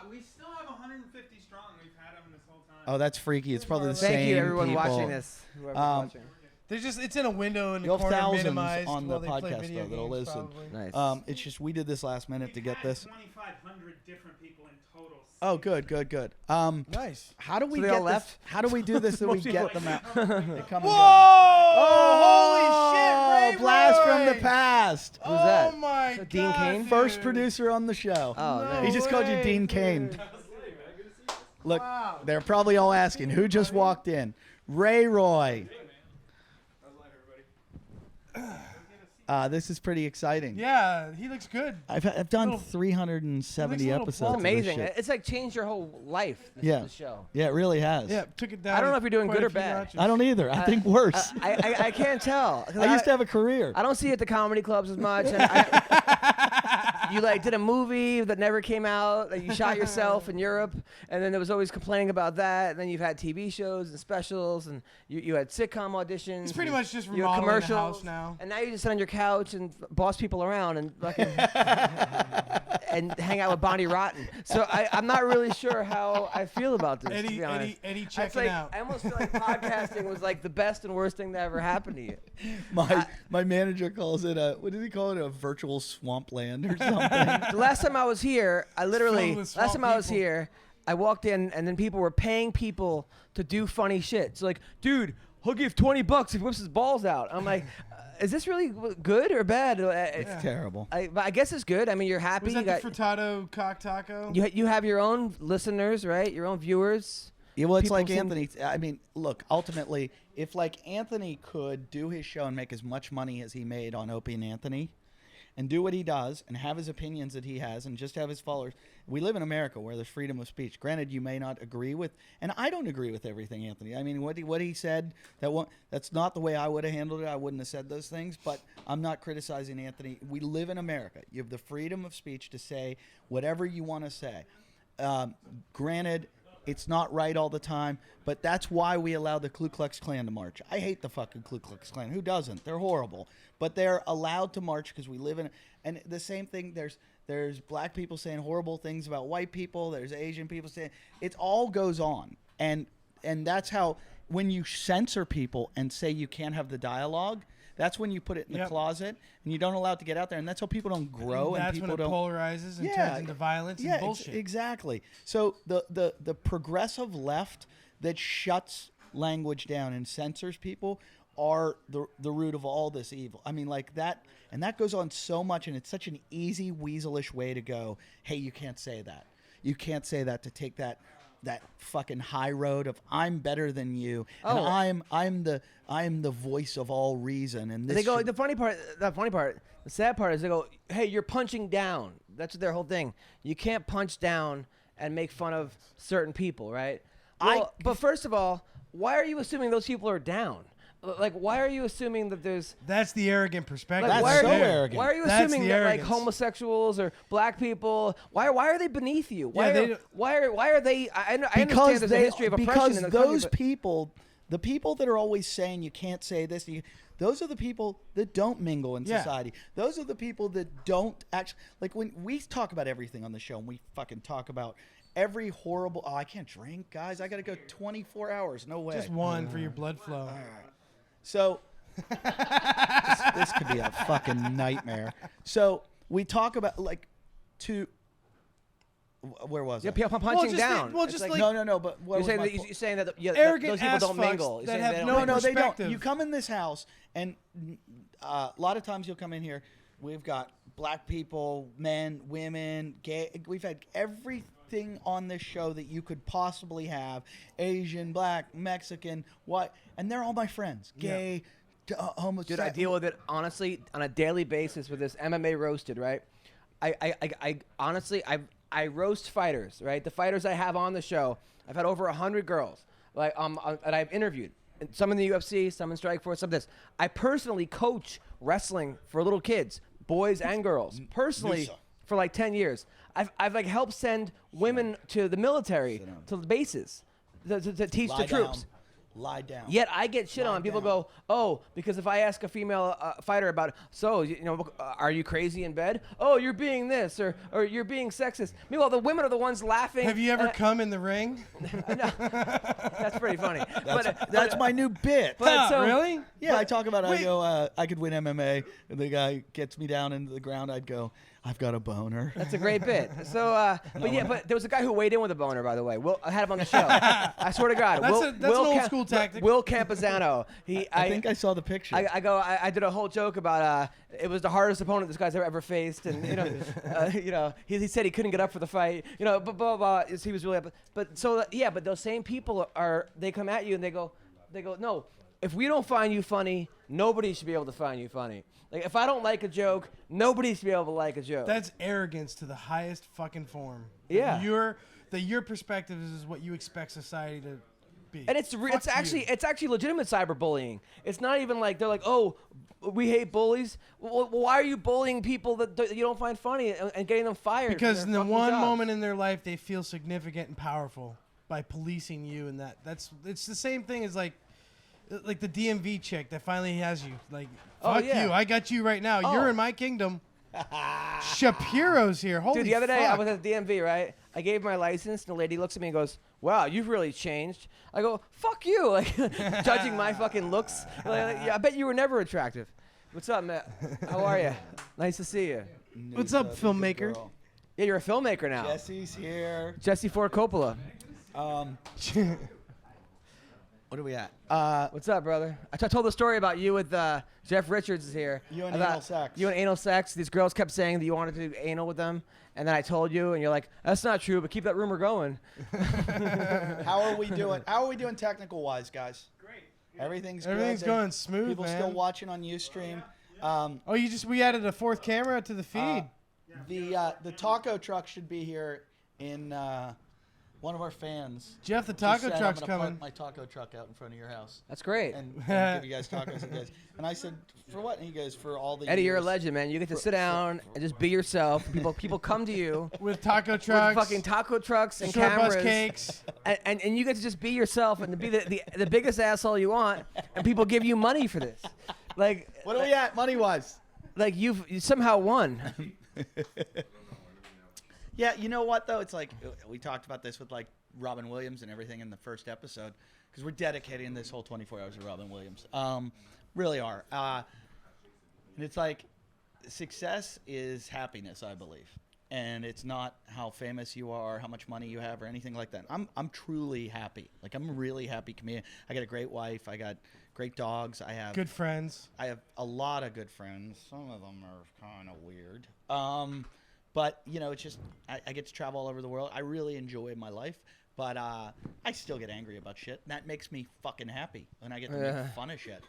We still have 150 strong. We've had them this whole time. Oh, that's freaky. It's probably the Thank same you, everyone people. watching this. Whoever's watching. There's just it's in a window in the You'll have corner, thousands minimized on the while they play podcast, video though, that'll games, listen. probably. Nice. It's just we did this last minute to We've get had this. 2,500 different people in total. Oh, good. Nice. How do we So they get all this? left? How do we do this that we Most get people- them out? They come and Whoa! go. Holy shit! Ray Blast from the Roy! past. Who's that? Oh my So god! Dean Cain? First dude. producer on the show. Oh, No nice. He just called you way, Dean dude. Kane. Look, Wow. they're probably all asking who just walked in. Ray Roy. This is pretty exciting. Yeah, he looks good. I've done Little- 370 little episodes. plump. of this Amazing. shit. It's like changed your whole life. Yeah. This show. Yeah, it really has. Yeah, took it down. I don't know if you're doing quite good a or few bad. notches. I don't either. I think worse. I can't tell. 'Cause I used to have a career. I don't see it at the comedy clubs as much. And you like did a movie that never came out. Like you shot yourself in Europe, and then there was always complaining about that. And then you've had TV shows and specials, and you had sitcom auditions. He's pretty and much just you had remodeling the commercials, house now. And now you just sit on your couch and boss people around and fucking and hang out with Bonnie Rotten. So I'm not really sure how I feel about this. to be honest. Eddie It's checking like, out. I almost feel like podcasting was like the best and worst thing that ever happened to you. My manager calls it a, what does he call it, a virtual swampland or something. The last time I was here, I literally, filled with last swamp time I was people. here, I walked in and then people were paying people to do funny shit. So like, dude, he'll give $20 if he whips his balls out. I'm like, is this really good or bad? It's terrible. But I guess it's good. I mean, you're happy. Was You that got the frittata cock taco? you have your own listeners, right? Your own viewers. Yeah, well, it's People like seem- Anthony. I mean, look, ultimately, if like Anthony could do his show and make as much money as he made on Opie and Anthony, and do what he does and have his opinions that he has and just have his followers. We live in America where there's freedom of speech. Granted, you may not agree with, and I don't agree with everything Anthony. I mean, what he said, that's not the way I would have handled it. I wouldn't have said those things, but I'm not criticizing Anthony. We live in America. You have the freedom of speech to say whatever you want to say. Granted, It's not right all the time, but that's why we allow the Ku Klux Klan to march. I hate the fucking Ku Klux Klan. Who doesn't? They're horrible. But they're allowed to march because we live in and the same thing, there's black people saying horrible things about white people. There's Asian people saying it all goes on. And that's how when you censor people and say you can't have the dialogue, that's when you put it in the closet and you don't allow it to get out there. And that's how people don't grow. And that's people when it don't polarizes and turns into violence and bullshit. Exactly. So the progressive left that shuts language down and censors people are the root of all this evil. I mean, like that, and that goes on so much, and it's such an easy weaselish way to go, hey, you can't say that. You can't say that, to take that fucking high road of I'm better than you, and I'm the voice of all reason. And this they go. The funny part, the sad part is they go, "Hey, you're punching down." That's their whole thing. You can't punch down and make fun of certain people, right? Well, but first of all, why are you assuming those people are down? Like, why are you assuming that there's... That's the arrogant perspective. Like, That's so arrogant. Why are you assuming that, like, homosexuals or black people, why are they beneath you? Why are they... I understand there's a history of oppression in the country, those people, the people that are always saying you can't say this, those are the people that don't mingle in society. Those are the people that don't actually... Like, when we talk about everything on the show, and we fucking talk about every horrible... Oh, I can't drink, guys. I got to go 24 hours. No way. Just one for your blood flow. All right. So this could be a fucking nightmare. So we talk about like where was it? Yeah, punching down. No. But what you're saying that arrogant those people don't mingle. That have they don't. You come in this house, and a lot of times you'll come in here. We've got black people, men, women, gay. We've had everything on this show that you could possibly have: Asian, black, Mexican, white, and they're all my friends. Gay, homosexual. Dude, I deal with it honestly on a daily basis with this MMA roasted, right? I honestly roast fighters, right? The fighters I have on the show, I've had over 100 girls, like that I've interviewed. Some in the UFC, some in Strikeforce, some of this. I personally coach wrestling for little kids, boys and girls, personally for like 10 years. I've like helped send women to the military, to the bases, to teach the troops. Lie down. Yet I get shit on. People go, oh, because if I ask a female fighter about, are you crazy in bed? Oh, you're being this, or you're being sexist. Meanwhile, the women are the ones laughing. Have you ever come in the ring? No, that's pretty funny. That's my new bit. Really? Yeah, I talk about I go, I could win MMA, and the guy gets me down into the ground. I'd go, I've got a boner. That's a great bit. So, but there was a guy who weighed in with a boner, by the way. I had him on the show. I swear to God. That's an old school tactic. Will Campazano. I think I saw the picture. I did a whole joke about it was the hardest opponent this guy's ever faced, and he said he couldn't get up for the fight. Blah blah blah. He was really up. But those same people they come at you and they go no. If we don't find you funny, nobody should be able to find you funny. Like, if I don't like a joke, nobody should be able to like a joke. That's arrogance to the highest fucking form. Yeah. Your perspective is what you expect society to be. And it's actually legitimate cyberbullying. It's not even like they're like, oh, we hate bullies. Well, why are you bullying people that you don't find funny and getting them fired? Because in the one moment in their life, they feel significant and powerful by policing you, and it's the same thing as like the DMV chick that finally has you. Like, fuck you. I got you right now. You're in my kingdom. Shapiro's here. Holy Dude, the other day fuck. I was at the DMV, right? I gave my license, and the lady looks at me and goes, wow, you've really changed. I go, fuck you. Like, judging my fucking looks. I bet you were never attractive. What's up, Matt? How are you? Nice to see you. What's up, filmmaker? Yeah, you're a filmmaker now. Jesse's here. Jesse Ford Coppola. What are we at? What's up, brother? I told the story about you with Jeff Richards is here. You and anal sex. You and anal sex. These girls kept saying that you wanted to do anal with them, and then I told you, and you're like, that's not true, but keep that rumor going. How are we doing? How are we doing technical wise, guys? Great. Everything's going smooth, People man. still watching on Ustream. We added a fourth camera to the feed. The taco truck should be here in one of our fans. Jeff, the just taco said, truck's I'm gonna coming. park my taco truck out in front of your house That's great. and give you guys tacos. And I said, for what? And he goes, for all the Eddie, you're a years. legend, man. You get to sit down and just be yourself. People come to you With taco trucks. with fucking taco trucks and short cameras. bus cakes. And you get to just be yourself and be the biggest asshole you want, and people give you money for this. Like, What are we at money-wise? like you somehow won. Yeah, you know what, though? It's like, we talked about this with, like, Robin Williams and everything in the first episode, because we're dedicating this whole 24 hours to Robin Williams. Really are. And it's like, success is happiness, I believe. And it's not how famous you are, how much money you have, or anything like that. I'm truly happy. Like, I'm a really happy comedian. I got a great wife. I got great dogs. I have Good friends. I have a lot of good friends. Some of them are kind of weird. But, you know, it's just, I get to travel all over the world. I really enjoy my life. But I still get angry about shit. And that makes me fucking happy when I get to make fun of shit.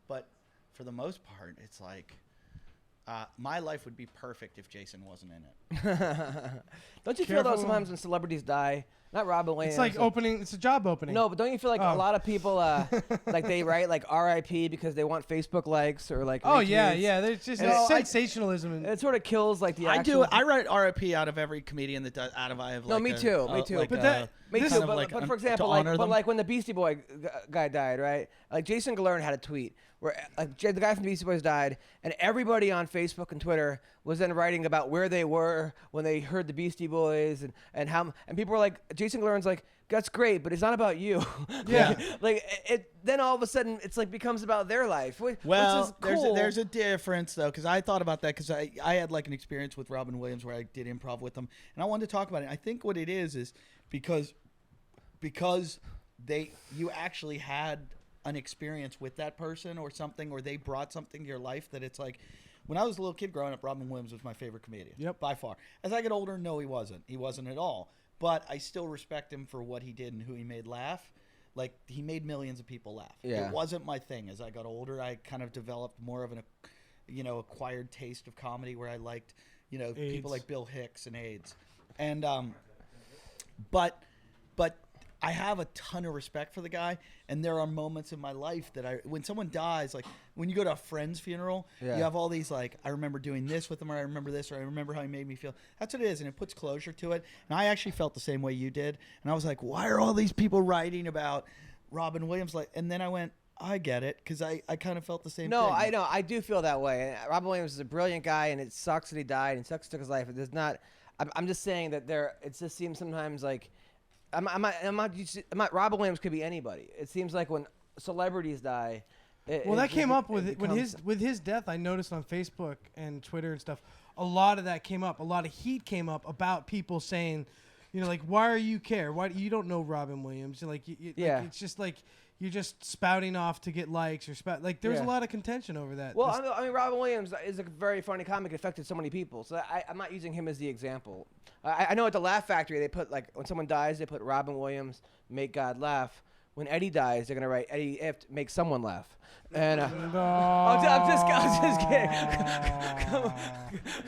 But for the most part, it's like, my life would be perfect if Jason wasn't in it. Don't you feel though Careful. sometimes when celebrities die? Not Robin Williams. It's like opening. It's a job opening. No, but don't you feel like Oh. a lot of people like they write like R.I.P. because they want Facebook likes or like Oh yeah, retweets? yeah. There's just No, sensationalism. And It sort of kills like the I actual. do. I write RIP out of every comedian that does. Out of I have No, like me too, me too. Like But that- Me This too, is but, but for example, to like, honor but them. like when the Beastie Boy guy died, right? Like Jason Galern had a tweet where like the guy from the Beastie Boys died, and everybody on Facebook and Twitter was then writing about where they were when they heard the Beastie Boys and how and people were like, Jason Galern's like, that's great, but it's not about you. Yeah. like it. Then all of a sudden, it's like becomes about their life. Which Well, is cool. there's a difference though, because I thought about that because I had like an experience with Robin Williams where I did improv with him, and I wanted to talk about it. I think what it is because you actually had an experience with that person or something, or they brought something to your life that it's like. When I was a little kid growing up, Robin Williams was my favorite comedian. Yep. By far. As I get older, no, he wasn't. He wasn't at all. But I still respect him for what he did and who he made laugh. Like, he made millions of people laugh. Yeah. It wasn't my thing. As I got older, I kind of developed more of an, acquired taste of comedy where I liked, people AIDS. like Bill Hicks and AIDS. And, but I have a ton of respect for the guy, and there are moments in my life that when someone dies, like when you go to a friend's funeral, Yeah. you have all these like, I remember doing this with him, or I remember this, or I remember how he made me feel. That's what it is, and it puts closure to it. And I actually felt the same way you did, and I was like, why are all these people writing about Robin Williams? And then I went, I get it, because I kind of felt the same thing. No, I know. I do feel that way. And Robin Williams is a brilliant guy, and it sucks that he died, and it sucks he took his life. There's not. I'm just saying that it just seems sometimes like. I'm not. Robin Williams could be anybody. It seems like when celebrities die. that came up with his death. I noticed on Facebook and Twitter and stuff. A lot of that came up. A lot of heat came up about people saying, like, why are you care? Why you don't know Robin Williams? Like, Yeah. like, it's just like you're just spouting off to get likes or like. There's a Yeah. lot of contention over that. Well, I mean, Robin Williams is a very funny comic. It affected so many people. So I'm not using him as the example. I know at the Laugh Factory they put like when someone dies they put Robin Williams make God laugh. When Eddie dies they're gonna write Eddie If to make someone laugh. And I'm just kidding.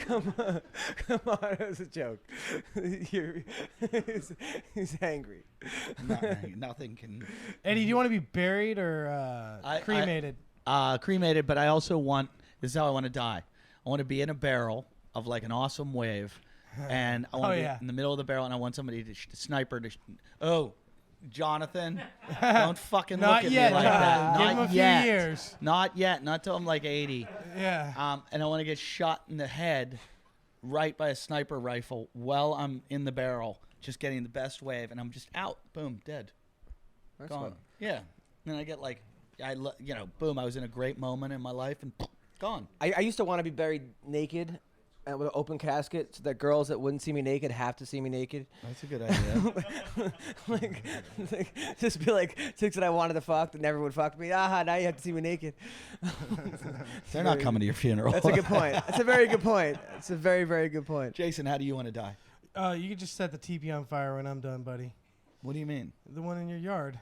Come on, it was a joke. He's angry. Nothing can. Eddie, do you want to be buried or cremated? Cremated, but I also want. This is how I want to die. I want to be in a barrel of like an awesome wave, and I want to be in the middle of the barrel, and I want somebody to sniper to. Jonathan, don't fucking Not look at yet, me like Jonathan. that. Give Not him a few yet. years. Not yet. Not till I'm like 80. Yeah. And I want to get shot in the head, right by a sniper rifle while I'm in the barrel, just getting the best wave, and I'm just out. Boom, dead. That's Gone. fun. Yeah. And I get like, boom, I was in a great moment in my life, and gone. I used to want to be buried naked with an open casket so that girls that wouldn't see me naked have to see me naked. That's a good idea. like, just be like chicks that I wanted to fuck that never would fuck me. Now you have to see me naked. They're not coming to your funeral. That's a good point. That's a very good point. It's a very, very good point. Jason, how do you want to die? You can just set the teepee on fire when I'm done, buddy. What do you mean? The one in your yard.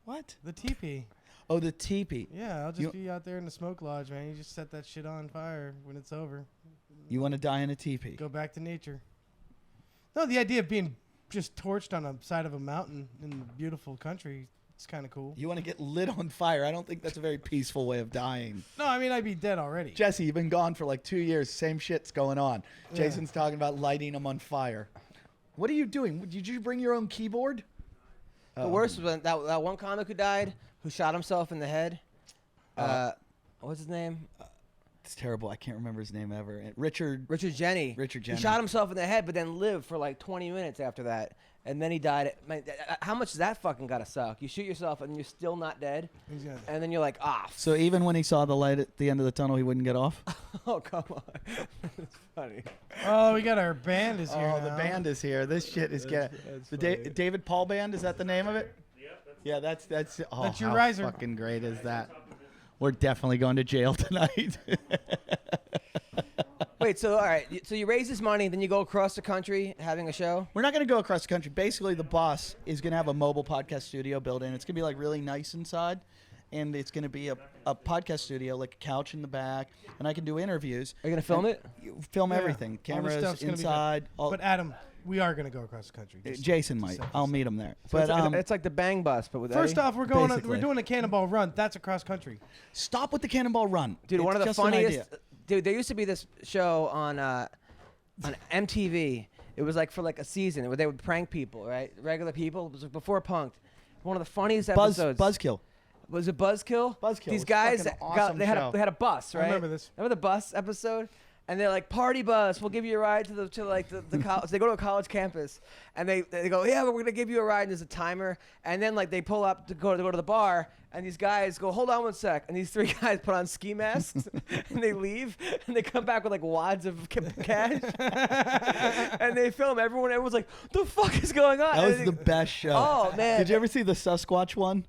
What? The teepee. Oh, the teepee. Yeah, I'll just be out there in the smoke lodge, man. You just set that shit on fire when it's over. You want to die in a teepee? Go back to nature. No, the idea of being just torched on a side of a mountain in a beautiful country, it's kind of cool. You want to get lit on fire. I don't think that's a very peaceful way of dying. No, I mean, I'd be dead already. Jesse, you've been gone for like 2 years. Same shit's going on. Yeah. Jason's talking about lighting them on fire. What are you doing? Did you bring your own keyboard? The worst was when that one comic who died, who shot himself in the head. What's his name? It's terrible. I can't remember his name ever. Richard Jenny. Richard Jenny. He shot himself in the head, but then lived for like 20 minutes after that, and then he died. Man, how much does that fucking gotta suck? You shoot yourself and you're still not dead, and then you're like, So even when he saw the light at the end of the tunnel, he wouldn't get off? oh come on, that's funny. Oh, we got our band is here. Oh, the band is here. This shit is getting the David Paul Band. Is that the name of it? Yeah, that's That's your how riser. fucking great is that? We're definitely going to jail tonight. Wait, so all right, so you raise this money, then you go across the country having a show? We're not going to go across the country. Basically, the boss is going to have a mobile podcast studio built in. It's going to be like really nice inside, and it's going to be a podcast studio, like a couch in the back, and I can do interviews. Are you gonna film it? Film Yeah, everything. all the Cameras stuff's gonna be inside. But Adam, we are going to go across the country. Jason might. I'll meet him there. So But it's like the Bang Bus, but with First Eddie. off, we're Basically. doing a Cannonball Run. That's across country. stop with the Cannonball Run. Dude, one It's of the just an funniest. idea. Dude, there used to be this show on MTV. It was like for like a season where they would prank people, right? Regular people. It was like before Punk'd. One of the funniest episodes. Buzzkill. Was it Buzzkill? Buzzkill. These It's guys fucking got awesome they had show. a bus, right? remember this. Remember the bus episode? And they're like, party bus, we'll give you a ride to the college. They go to a college campus, and they go, yeah, we're gonna give you a ride. And there's a timer, and then like they pull up to go to the bar, and these guys go, hold on one sec, and these three guys put on ski masks, and they leave, and they come back with like wads of cash, and they film everyone. Everyone's like, the fuck is going on? That was And the best show. Oh man! Did you ever see the Sasquatch one?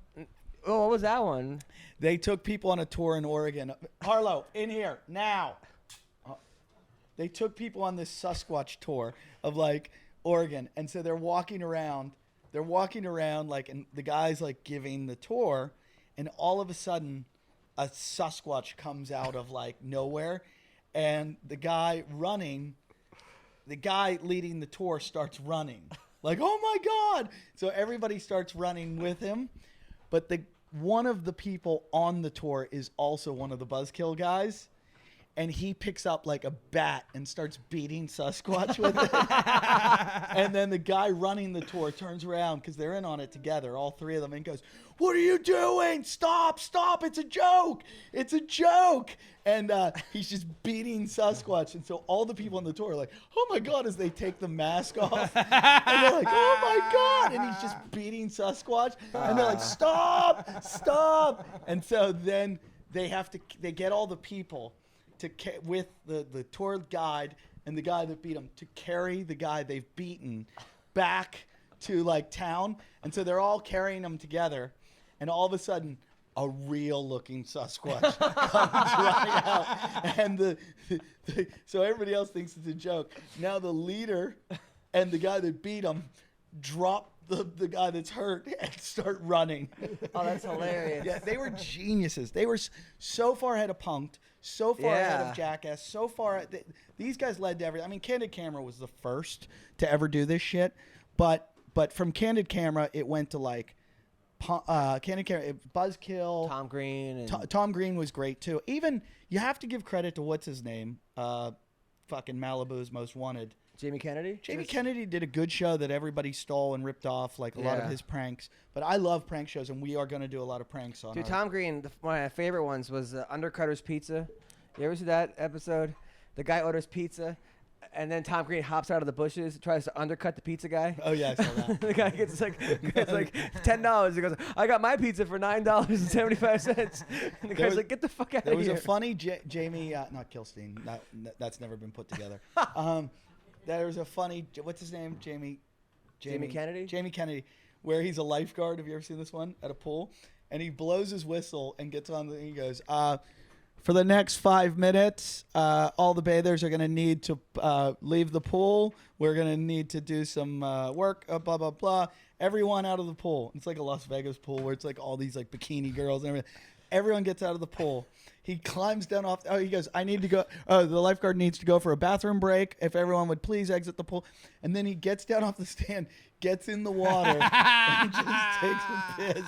Oh, what was that one? They took people on a tour in Oregon. Harlow, in here, now. They took people on this Sasquatch tour of like Oregon. And so they're walking around like, and the guy's like giving the tour. And all of a sudden, a Sasquatch comes out of like nowhere. And the guy leading the tour starts running. Like, oh my God. So everybody starts running with him. But one of the people on the tour is also one of the Buzzkill guys. And he picks up like a bat and starts beating Sasquatch with it. And then the guy running the tour turns around because they're in on it together, all three of them, and goes, what are you doing? Stop, it's a joke. It's a joke. And he's just beating Sasquatch. And so all the people on the tour are like, oh my God, as they take the mask off. And they're like, oh my God. And he's just beating Sasquatch. And they're like, stop. And so then they get all the people with the tour guide and the guy that beat him to carry the guy they've beaten back to like town. And so they're all carrying them together. And all of a sudden, a real looking Sasquatch comes running out. And so everybody else thinks it's a joke. Now the leader and the guy that beat him drop the guy that's hurt and start running. Oh, that's hilarious. Yeah, they were geniuses. They were so far ahead of Punk'd, so far ahead of Jackass, so far. These guys led to everything. I mean, Candid Camera was the first to ever do this shit, but from Candid Camera, it went to like Candid Camera, Buzzkill, Tom Green. And Tom Green was great too. Even you have to give credit to what's his name, fucking Malibu's Most Wanted. Jamie Kennedy? Jamie Kennedy did a good show that everybody stole and ripped off, like a lot of his pranks. But I love prank shows, and we are going to do a lot of pranks on. Dude, Tom Green, one of my favorite ones was Undercutter's Pizza. You ever see that episode? The guy orders pizza, and then Tom Green hops out of the bushes, tries to undercut the pizza guy. Oh yeah, I saw that. The guy gets like $10. He goes, "I got my pizza for $9.75." And the guy's like, "Get the fuck out of here!" There was a funny Jamie, not Kilstein. That's never been put together. There was a funny, what's his name? Jamie Kennedy? Jamie Kennedy, where he's a lifeguard. Have you ever seen this one? At a pool. And he blows his whistle and gets on he goes, for the next 5 minutes, all the bathers are going to need to leave the pool. We're going to need to do some work, blah, blah, blah. Everyone out of the pool. It's like a Las Vegas pool where it's like all these like bikini girls and everything. Everyone gets out of the pool. He climbs down off. Oh, he goes, I need to go. Oh, the lifeguard needs to go for a bathroom break. If everyone would please exit the pool. And then he gets down off the stand, gets in the water, and just takes a piss.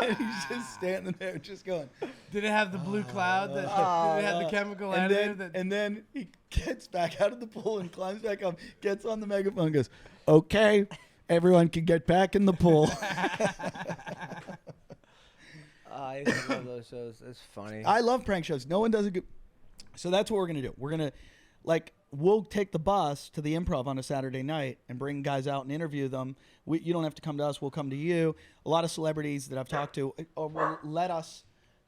And he's just standing there, just going. Did it have the blue cloud? Did it have the chemical additive? And then he gets back out of the pool and climbs back up, gets on the megaphone and goes, okay, everyone can get back in the pool. I used to love those shows. It's funny. I love prank shows. No one does a good. So that's what we're gonna do. We're gonna, we'll take the bus to the Improv on a Saturday night and bring guys out and interview them. You don't have to come to us. We'll come to you. A lot of celebrities that I've talked to will let us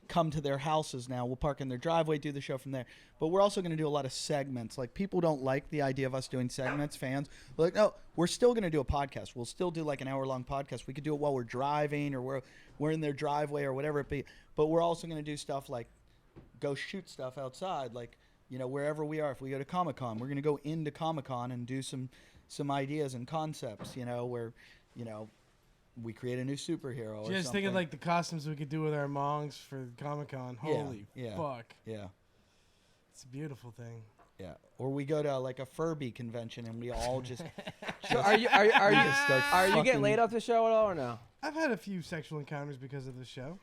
come to their houses now. We'll park in their driveway, do the show from there. But we're also going to do a lot of segments. Like, people don't like the idea of us doing segments, fans. We're like, no, we're still going to do a podcast. We'll still do like an hour-long podcast. We could do it while we're driving or we're in their driveway or whatever it be. But we're also going to do stuff like go shoot stuff outside, like, wherever we are. If we go to Comic-Con, we're going to go into Comic-Con and do some ideas and concepts, where, we create a new superhero. Just thinking like the costumes we could do with our mongs for Comic-Con. Holy fuck. Yeah. It's a beautiful thing. Yeah. Or we go to like a Furby convention and we all just. So are you getting laid off the show at all or no? I've had a few sexual encounters because of the show.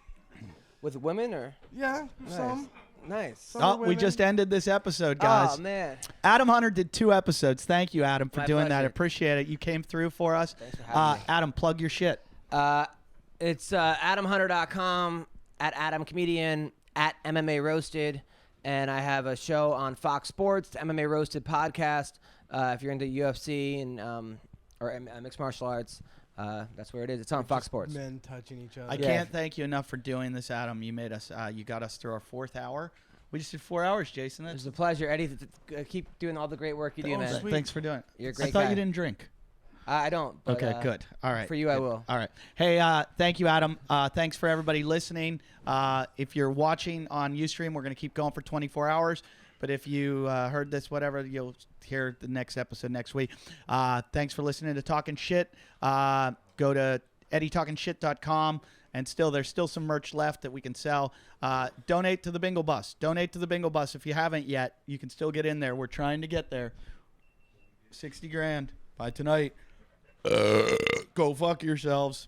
With women or? Yeah, some. Nice. Some we just ended this episode, guys. Oh man. Adam Hunter did 2 episodes. Thank you, Adam, for doing that. pleasure. Appreciate it. You came through for us. Thanks for having me. Adam, plug your shit. It's AdamHunter.com, at Adam Comedian, at MMA Roasted, and I have a show on Fox Sports, the MMA Roasted podcast. If you're into UFC and or mixed martial arts, that's where it is. It's on Fox Sports. Men touching each other. I can't thank you enough for doing this, Adam. You made us. You got us through our 4th hour. We just did 4 hours, Jason. It was a pleasure, Eddie. Keep doing all the great work you do, man. Sweet. Thanks for doing it. You're a great I thought guy. you didn't drink. I don't. But, Okay, good. All right. For you, I will. All right. Hey, thank you, Adam. Thanks for everybody listening. If you're watching on Ustream, we're going to keep going for 24 hours. But if you heard this, whatever, you'll hear the next episode next week. Thanks for listening to Talking Shit. Go to eddytalkingshit.com. And there's still some merch left that we can sell. Donate to the Bingo Bus. Donate to the Bingo Bus. If you haven't yet, you can still get in there. We're trying to get there. 60 grand by tonight. Go fuck yourselves.